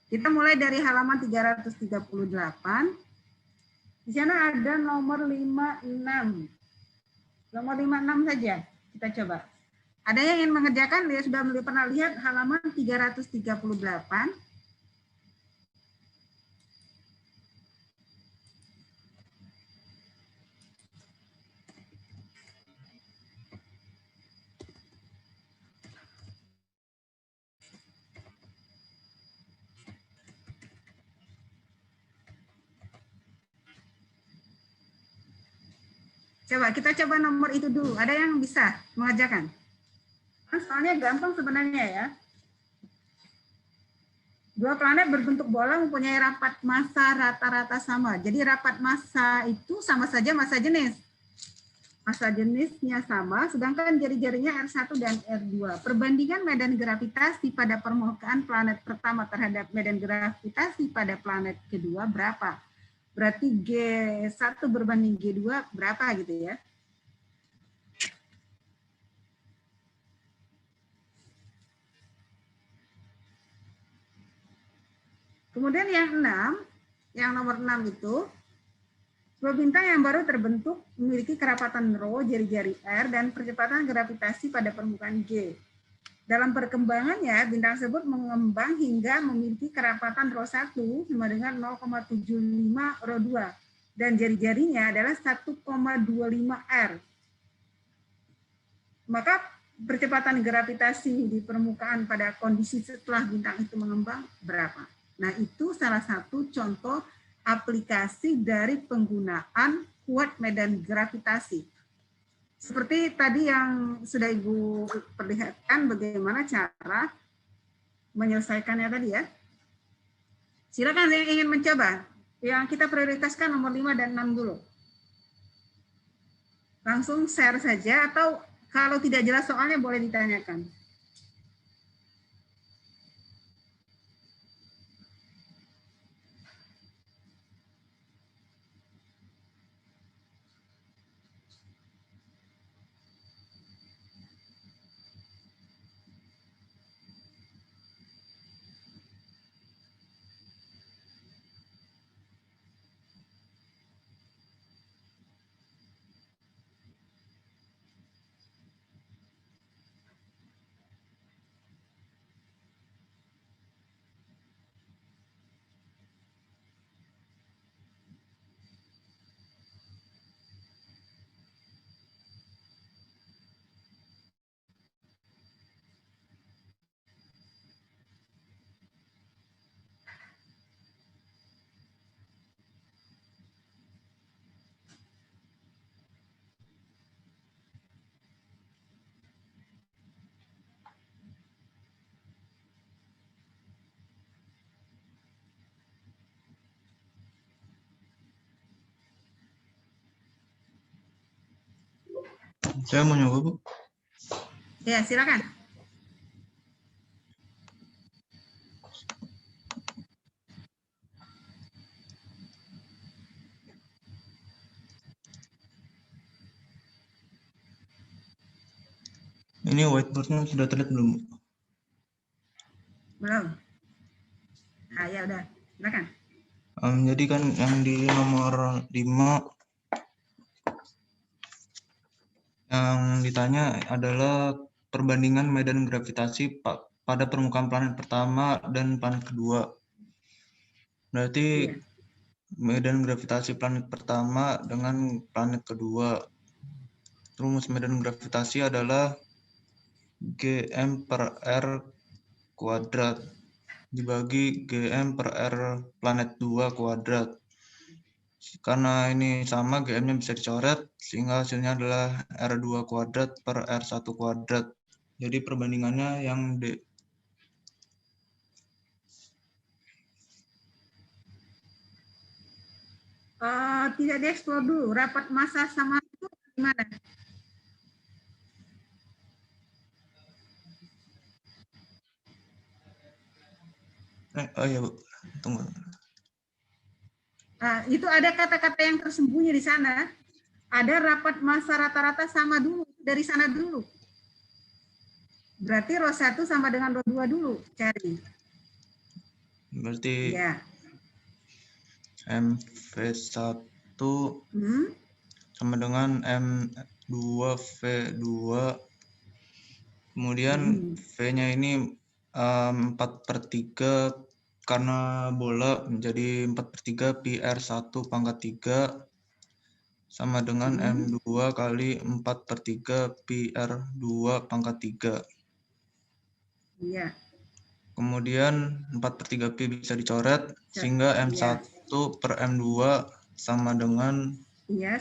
Kita mulai dari halaman 338. Di sana ada nomor 56. Nomor 56 saja kita coba. Ada yang ingin mengerjakan? Dia sudah pernah lihat halaman 338. Coba kita coba nomor itu dulu. Ada yang bisa mengerjakan? Soalnya gampang sebenarnya ya. Dua planet berbentuk bola mempunyai rapat massa rata-rata sama. Jadi rapat massa itu sama saja massa jenis. Massa jenisnya sama, sedangkan jari-jarinya R1 dan R2. Perbandingan medan gravitasi pada permukaan planet pertama terhadap medan gravitasi pada planet kedua berapa? Berarti G1 berbanding G2 berapa gitu ya? Kemudian yang 6, yang nomor 6 itu, sebuah bintang yang baru terbentuk memiliki kerapatan ρ, jari-jari R, dan percepatan gravitasi pada permukaan G. Dalam perkembangannya, bintang tersebut mengembang hingga memiliki kerapatan ρ1 sama dengan 0,75 ρ2, dan jari-jarinya adalah 1,25 R. Maka percepatan gravitasi di permukaan pada kondisi setelah bintang itu mengembang berapa? Nah, itu salah satu contoh aplikasi dari penggunaan kuat medan gravitasi. Seperti tadi yang sudah Ibu perlihatkan bagaimana cara menyelesaikannya tadi ya. Silakan yang ingin mencoba. Yang kita prioritaskan nomor 5 dan 6 dulu. Langsung share saja atau kalau tidak jelas soalnya boleh ditanyakan. Saya mau nyoba, Bu. Ya, silakan. Ini whiteboard-nya sudah terlihat belum, Bu? Belum. Nah, ya udah. Silakan. Jadi kan yang di nomor 5 yang ditanya adalah perbandingan medan gravitasi pada permukaan planet pertama dan planet kedua. Berarti Iya. medan gravitasi planet pertama dengan planet kedua. Rumus medan gravitasi adalah Gm per R kuadrat dibagi Gm per R planet 2 kuadrat. Karena ini sama, Gm-nya bisa dicoret, sehingga hasilnya adalah R2 kuadrat per R1 kuadrat. Jadi perbandingannya yang D. Tidak dieksplor dulu. Rapat massa sama itu gimana? Oh iya, Bu. Tunggu. Itu ada kata-kata yang tersembunyi di sana. Ada rapat massa rata-rata sama dulu. Dari sana dulu. Berarti ρ1 sama dengan ρ2 dulu. Cari. Berarti Ya. MV1 sama dengan M2V2. Kemudian V-nya ini 4/3 karena bola menjadi 4/3 PR1 pangkat 3 sama dengan M2 kali 4/3 PR2 pangkat 3. Iya. Kemudian 4/3 Pi bisa dicoret sehingga M1 per M2 sama dengan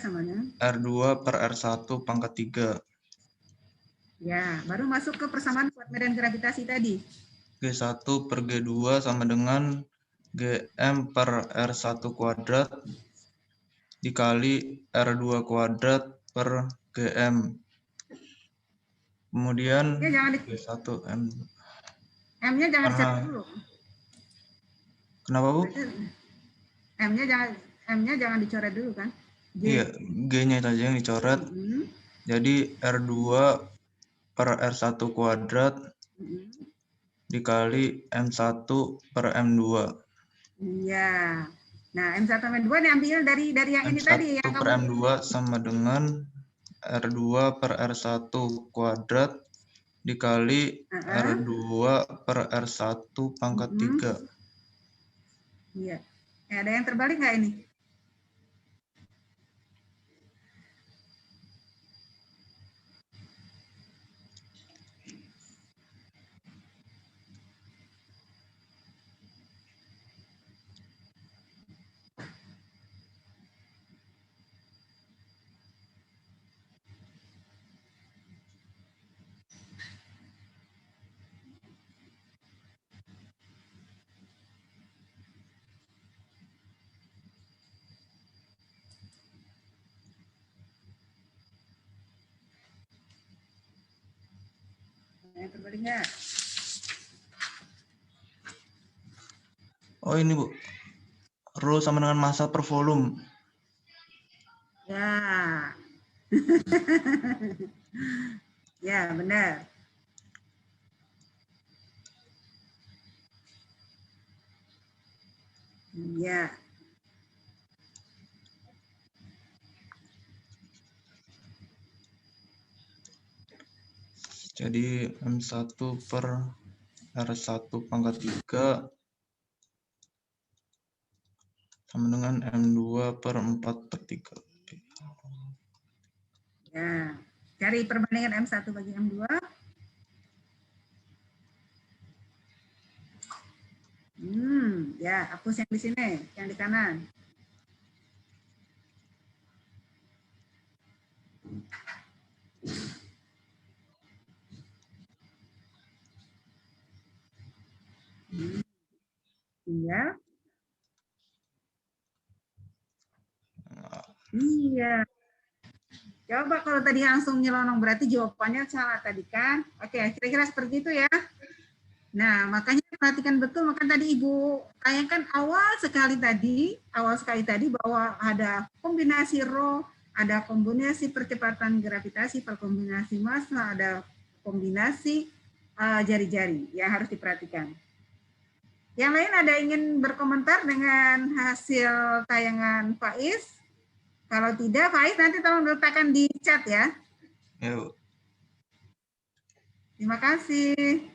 sama dengan R2 per R1 pangkat 3. Ya, baru masuk ke persamaan kuat medan gravitasi tadi. G1 per G2 sama dengan Gm per R1 kuadrat dikali R2 kuadrat per Gm. Kemudian G1 M. M-nya jangan dicatat dulu. Kenapa, Bu? M-nya jangan dicoret dulu kan? Iya, G-nya saja yang dicoret. Jadi R2 per R1 kuadrat dikali M1 per M2. Iya. Nah, M1 sama M2 diambil dari yang ini tadi. M1 per M2 sama dengan R2 per R1 kuadrat dikali R2 per R1 pangkat 3. Iya. Ada yang terbalik nggak ini? Yang terbalik nggak? Oh ini, Bu. Rho sama dengan massa per volume. Ya. Ya, benar. Ya. Jadi M1 per R1 pangkat 3 sama dengan M2 per 4/3. Ya. Cari perbandingan M1 bagi M2. Ya, hapus yang di sini, yang di kanan. Iya. Iya. Coba kalau tadi langsung nyelonong berarti jawabannya salah tadi kan? Oke, kira-kira seperti itu ya. Nah, makanya perhatikan betul, maka tadi Ibu tanyakan awal sekali tadi bahwa ada kombinasi rho, ada kombinasi percepatan gravitasi, perkombinasi massa, ada kombinasi jari-jari yang harus diperhatikan. Yang lain ada ingin berkomentar dengan hasil tayangan Faiz? Kalau tidak, Faiz nanti tolong letakkan di chat ya. Ya, Bu. Terima kasih.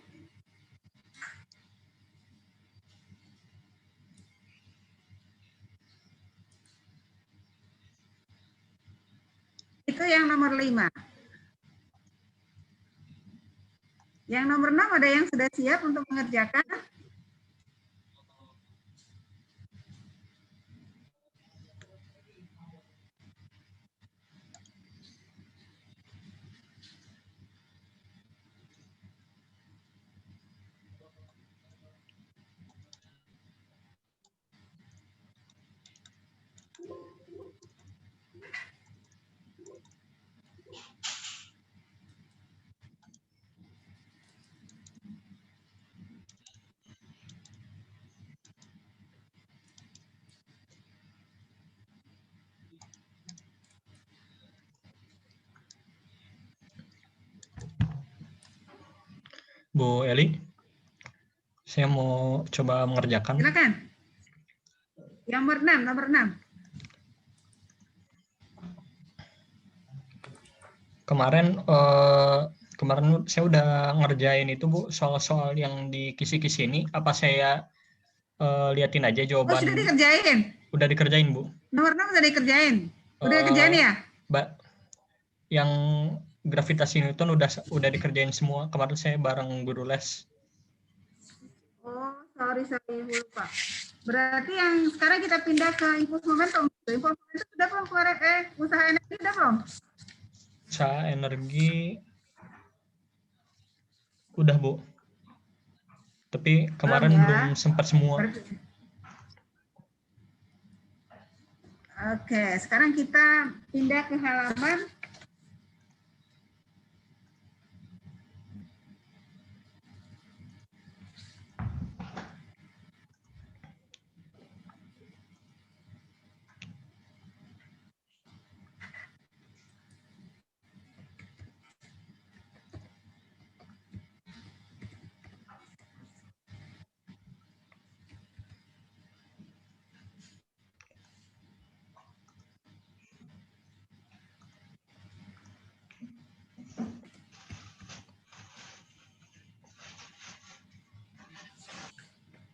Itu yang nomor 5. Yang nomor 6 ada yang sudah siap untuk mengerjakan? Bu Eli? Saya mau coba mengerjakan. Silakan. Yang nomor 6. Kemarin saya udah ngerjain itu Bu, soal-soal yang di kisi-kisi ini. Apa saya liatin aja Oh, jawaban? sudah dikerjain? Udah dikerjain Bu. Nomor 6 sudah dikerjain? Udah dikerjain ya? Mbak, yang gravitasi Newton udah dikerjain semua. Kemarin saya bareng guru les. Oh, sorry, lupa. Berarti yang sekarang kita pindah ke impuls momentum. Impuls momentum sudah belum keluar? Usaha energi sudah belum? Usaha energi udah Bu. Tapi kemarin Belum ya? belum sempat semua. Oke, sekarang kita pindah ke halaman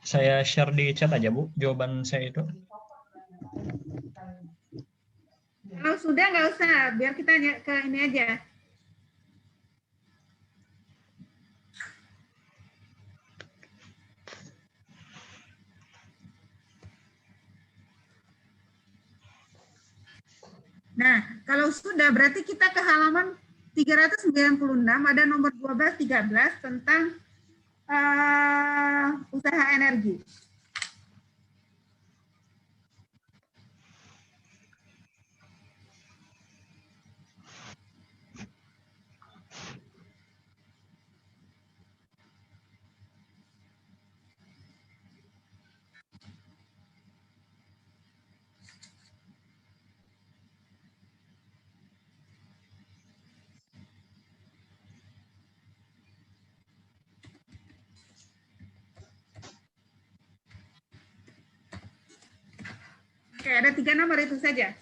Saya share di chat aja Bu, jawaban saya itu. Kalau sudah nggak usah, biar kita ke ini aja. Nah, kalau sudah berarti kita ke halaman 396, ada nomor 12-13 tentang usaha energi. Oke, ada 3 nomor itu saja.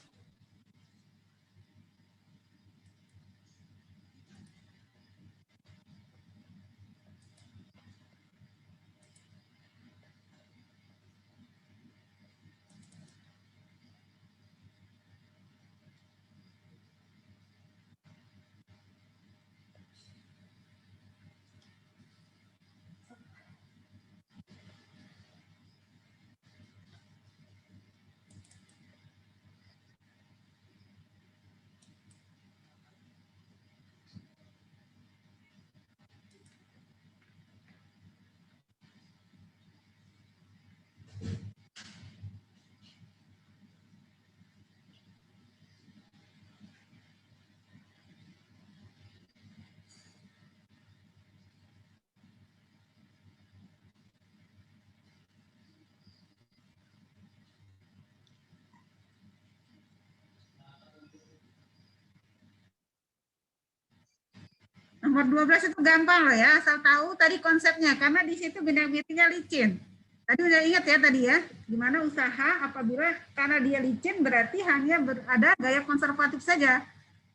Nomor 12 itu gampang loh ya, asal tahu tadi konsepnya, karena di situ benang-benangnya licin. Tadi udah ingat ya tadi ya, gimana usaha apabila karena dia licin berarti hanya ada gaya konservatif saja.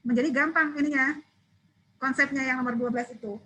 Menjadi gampang ininya, konsepnya yang nomor 12 itu.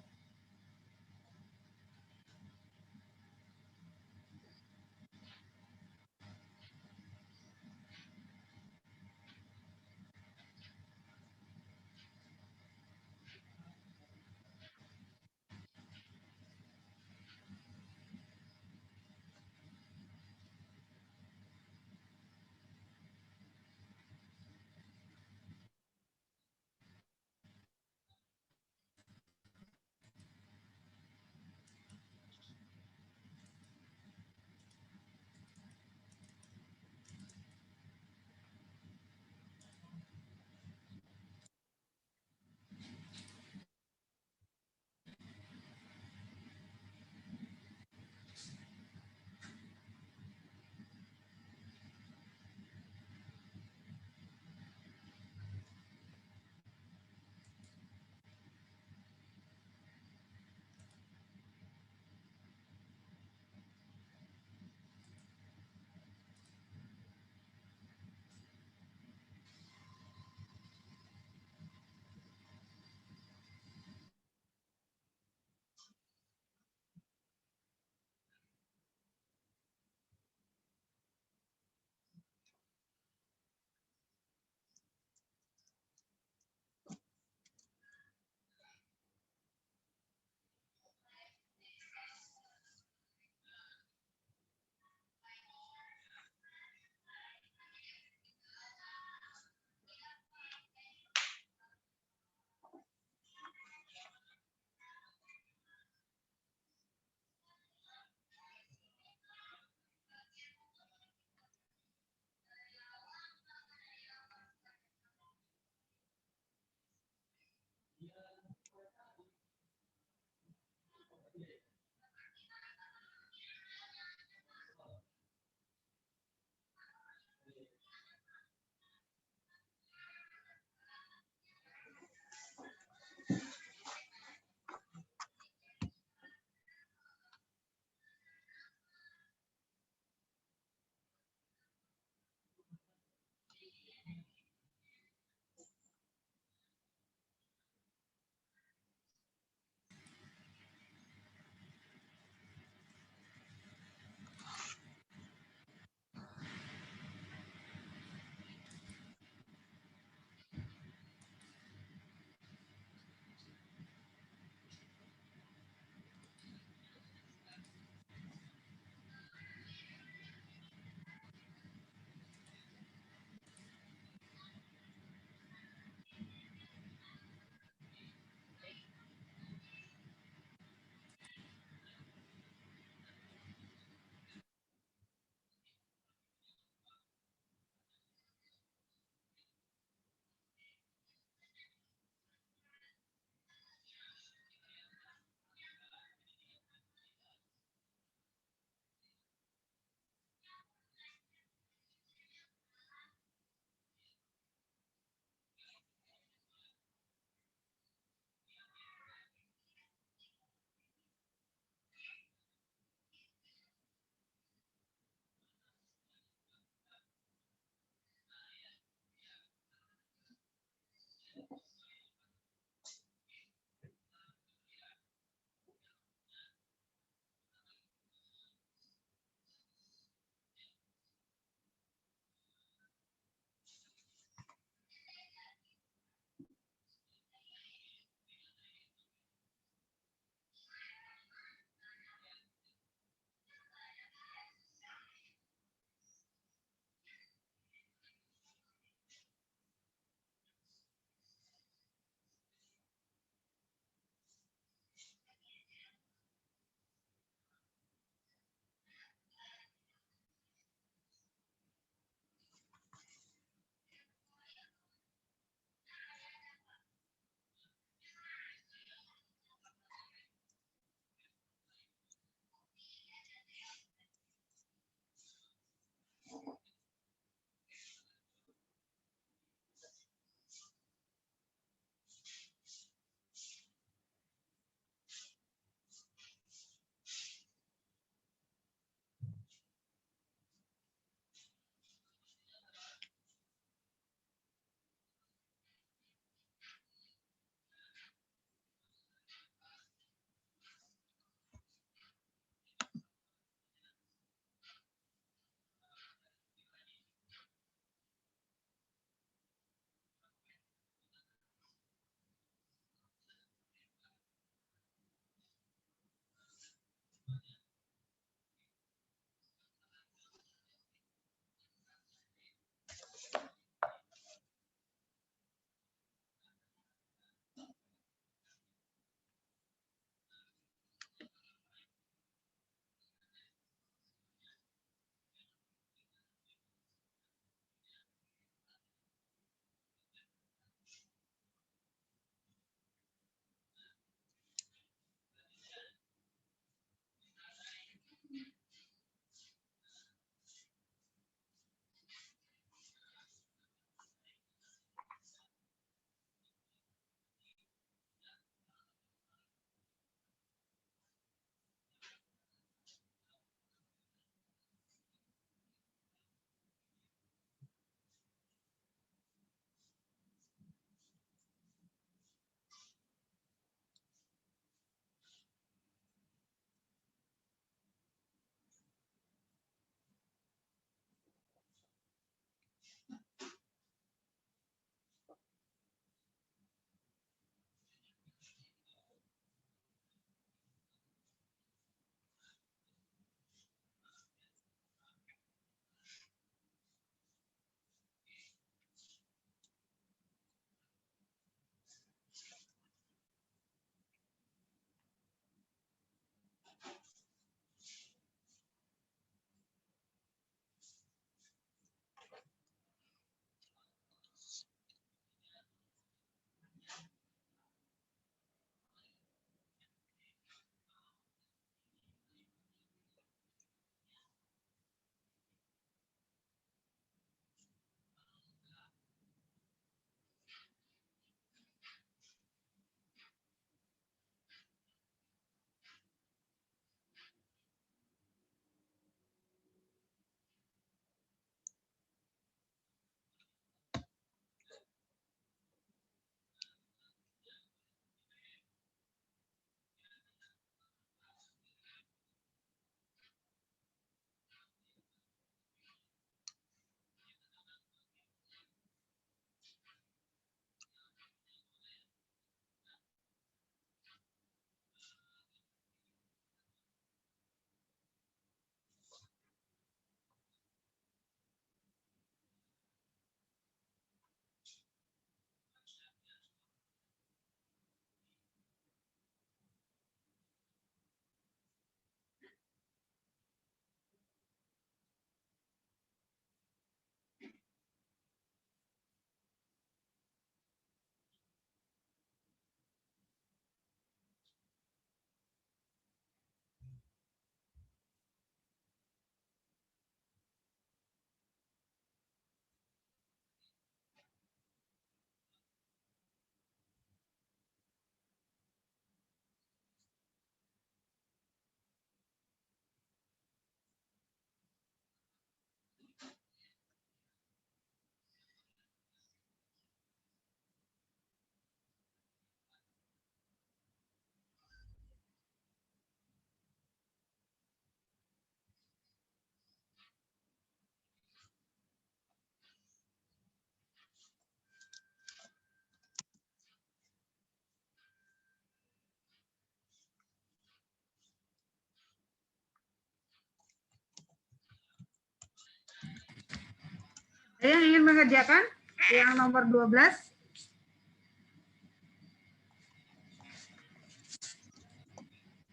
yang ingin mengerjakan yang nomor 12?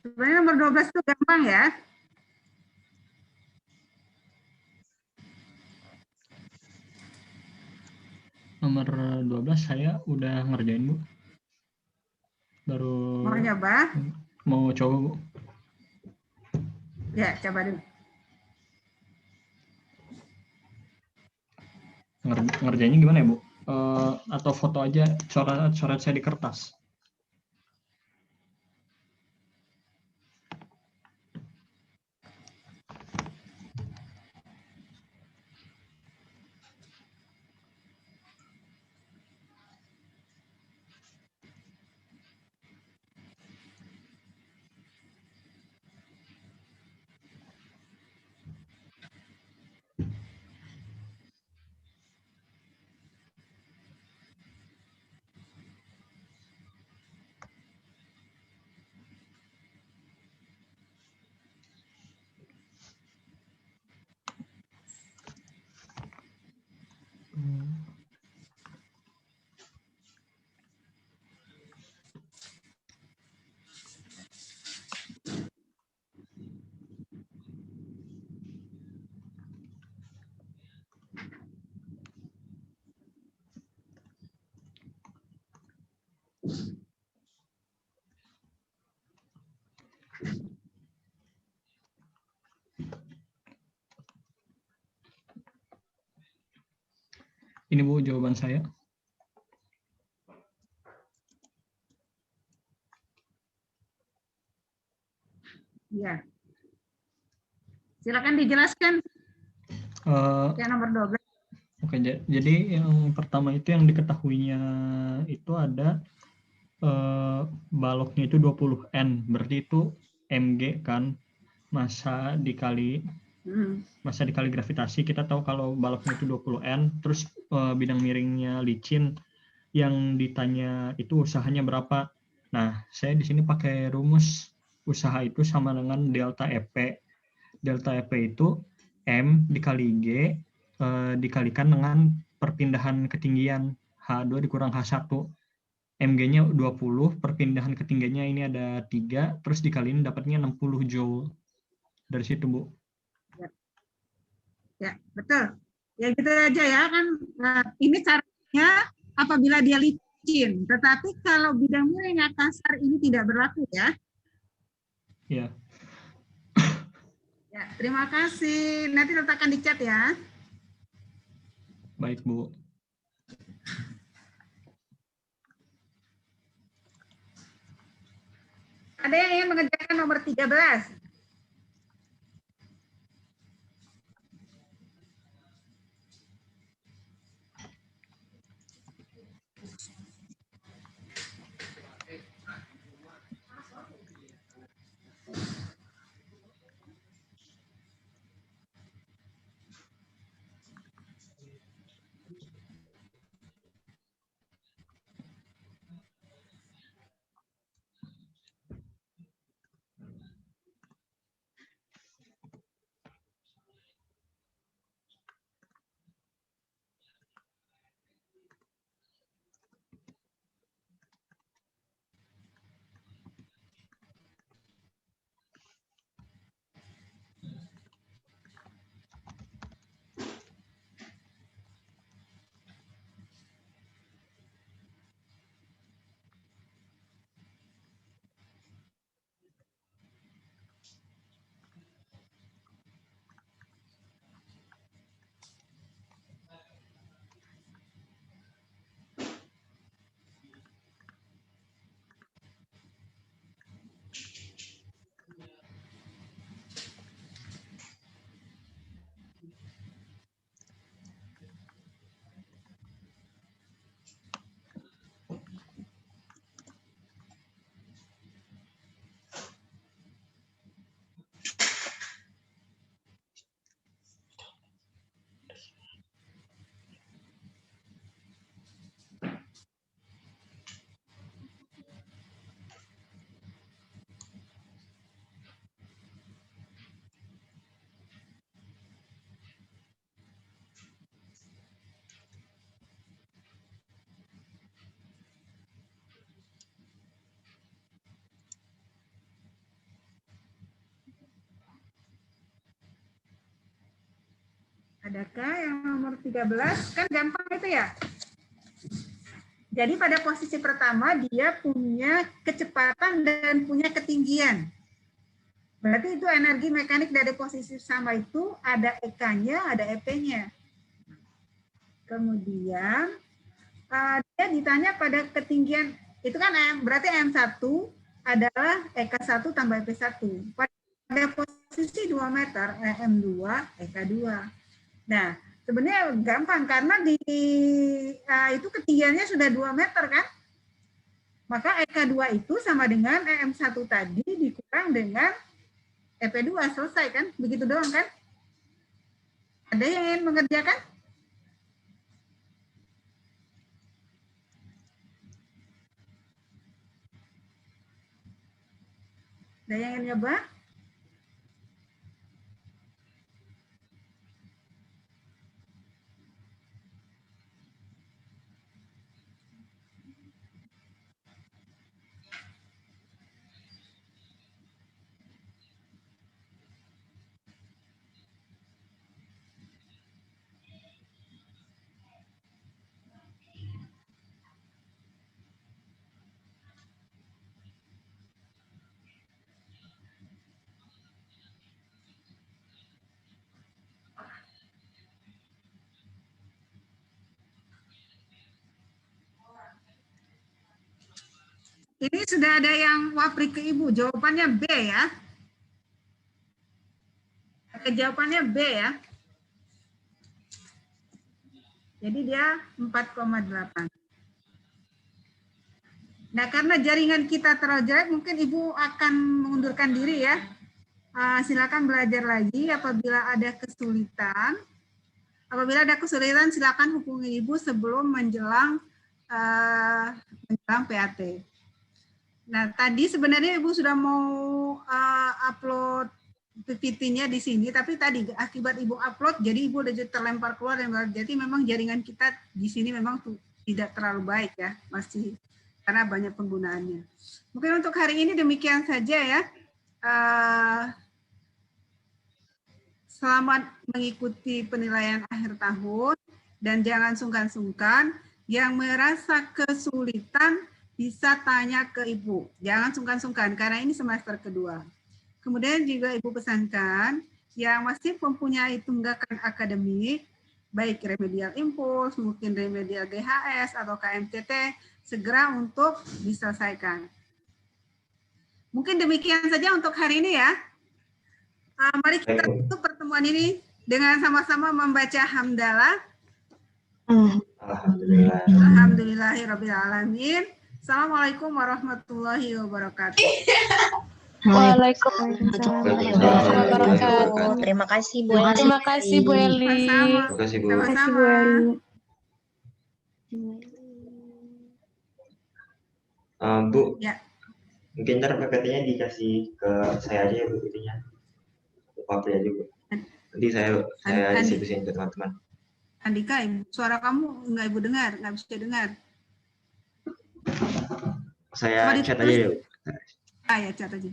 Sebenarnya nomor 12 itu gampang ya. Nomor 12 saya udah ngerjain, Bu. Baru Mau nyoba? mau coba, Bu. Ya, coba dulu. Ngerjainnya gimana ya, Bu? Atau foto aja coret saya di kertas? Ini, Bu, jawaban saya. Ya. Silakan dijelaskan Eh, yang nomor 12. Oke, jadi yang pertama itu yang diketahuinya itu ada baloknya itu 20N, berarti itu mg kan, massa dikali gravitasi. Kita tahu kalau baloknya itu 20N, terus bidang miringnya licin, yang ditanya itu usahanya berapa. Nah, saya di sini pakai rumus usaha itu sama dengan delta EP. Delta EP itu M dikali G dikalikan dengan perpindahan ketinggian H2 dikurang H1. Mg-nya 20, perpindahan ketinggiannya ini ada 3, terus dikaliin dapatnya 60 Joule. Dari situ, Bu. Ya, betul. Ya gitu aja ya kan. Nah, ini caranya apabila dia licin. Tetapi kalau bidang miring yang kasar ini tidak berlaku ya. Ya. Ya, terima kasih. Nanti letakkan di chat ya. Baik, Bu. Ada yang ingin mengerjakan nomor 13? Adakah yang nomor 13? Kan gampang itu ya. Jadi pada posisi pertama dia punya kecepatan dan punya ketinggian. Berarti itu energi mekanik dari posisi sama itu ada EK-nya, ada EP-nya. Kemudian dia ditanya pada ketinggian, itu kan berarti M1 adalah EK1 tambah EP1. Pada posisi 2 meter, M2, EK2. Nah, sebenarnya gampang karena itu ketinggiannya sudah 2 meter kan? Maka EK2 itu sama dengan EM1 tadi dikurang dengan EP2, selesai kan? Begitu doang kan? Ada yang ingin mengerjakan? Ada yang ingin nyoba? Ini sudah ada yang wapri ke Ibu. Jawabannya B ya. Jawabannya B ya. Jadi dia 4,8. Nah, karena jaringan kita terlalu jelek, mungkin Ibu akan mengundurkan diri ya. Silakan belajar lagi apabila ada kesulitan. Apabila ada kesulitan, silakan hubungi Ibu sebelum menjelang PAT. Nah, tadi sebenarnya Ibu sudah mau upload PPT-nya di sini, tapi tadi akibat Ibu upload, jadi Ibu udah terlempar keluar, jadi memang jaringan kita di sini memang tidak terlalu baik ya, masih karena banyak penggunaannya. Mungkin untuk hari ini demikian saja ya. Selamat mengikuti penilaian akhir tahun, dan jangan sungkan-sungkan, yang merasa kesulitan bisa tanya ke Ibu. Jangan sungkan-sungkan, karena ini semester kedua. Kemudian juga Ibu pesankan, yang masih mempunyai tunggakan akademik, baik remedial impuls, mungkin remedial GHS, atau KMTT, segera untuk diselesaikan. Mungkin demikian saja untuk hari ini ya. Mari kita tutup pertemuan ini dengan sama-sama membaca hamdalah. Alhamdulillah. Alhamdulillahirrabbilalamin. Assalamualaikum warahmatullahi wabarakatuh. Waalaikumsalam warahmatullahi wabarakatuh. Terima kasih Bu Eli. Terima kasih Bu Eli. Sama-sama. Terima kasih Bu. Sama-sama. Bu, Ya. mungkin ntar PPT-nya dikasih ke saya aja ya Bu, itunya. Papri aja Bu. Nanti saya distribusiin ke teman-teman. Andika, suara kamu nggak Ibu dengar, nggak bisa dengar. Saya chat aja ya Bu. Ya, chat aja.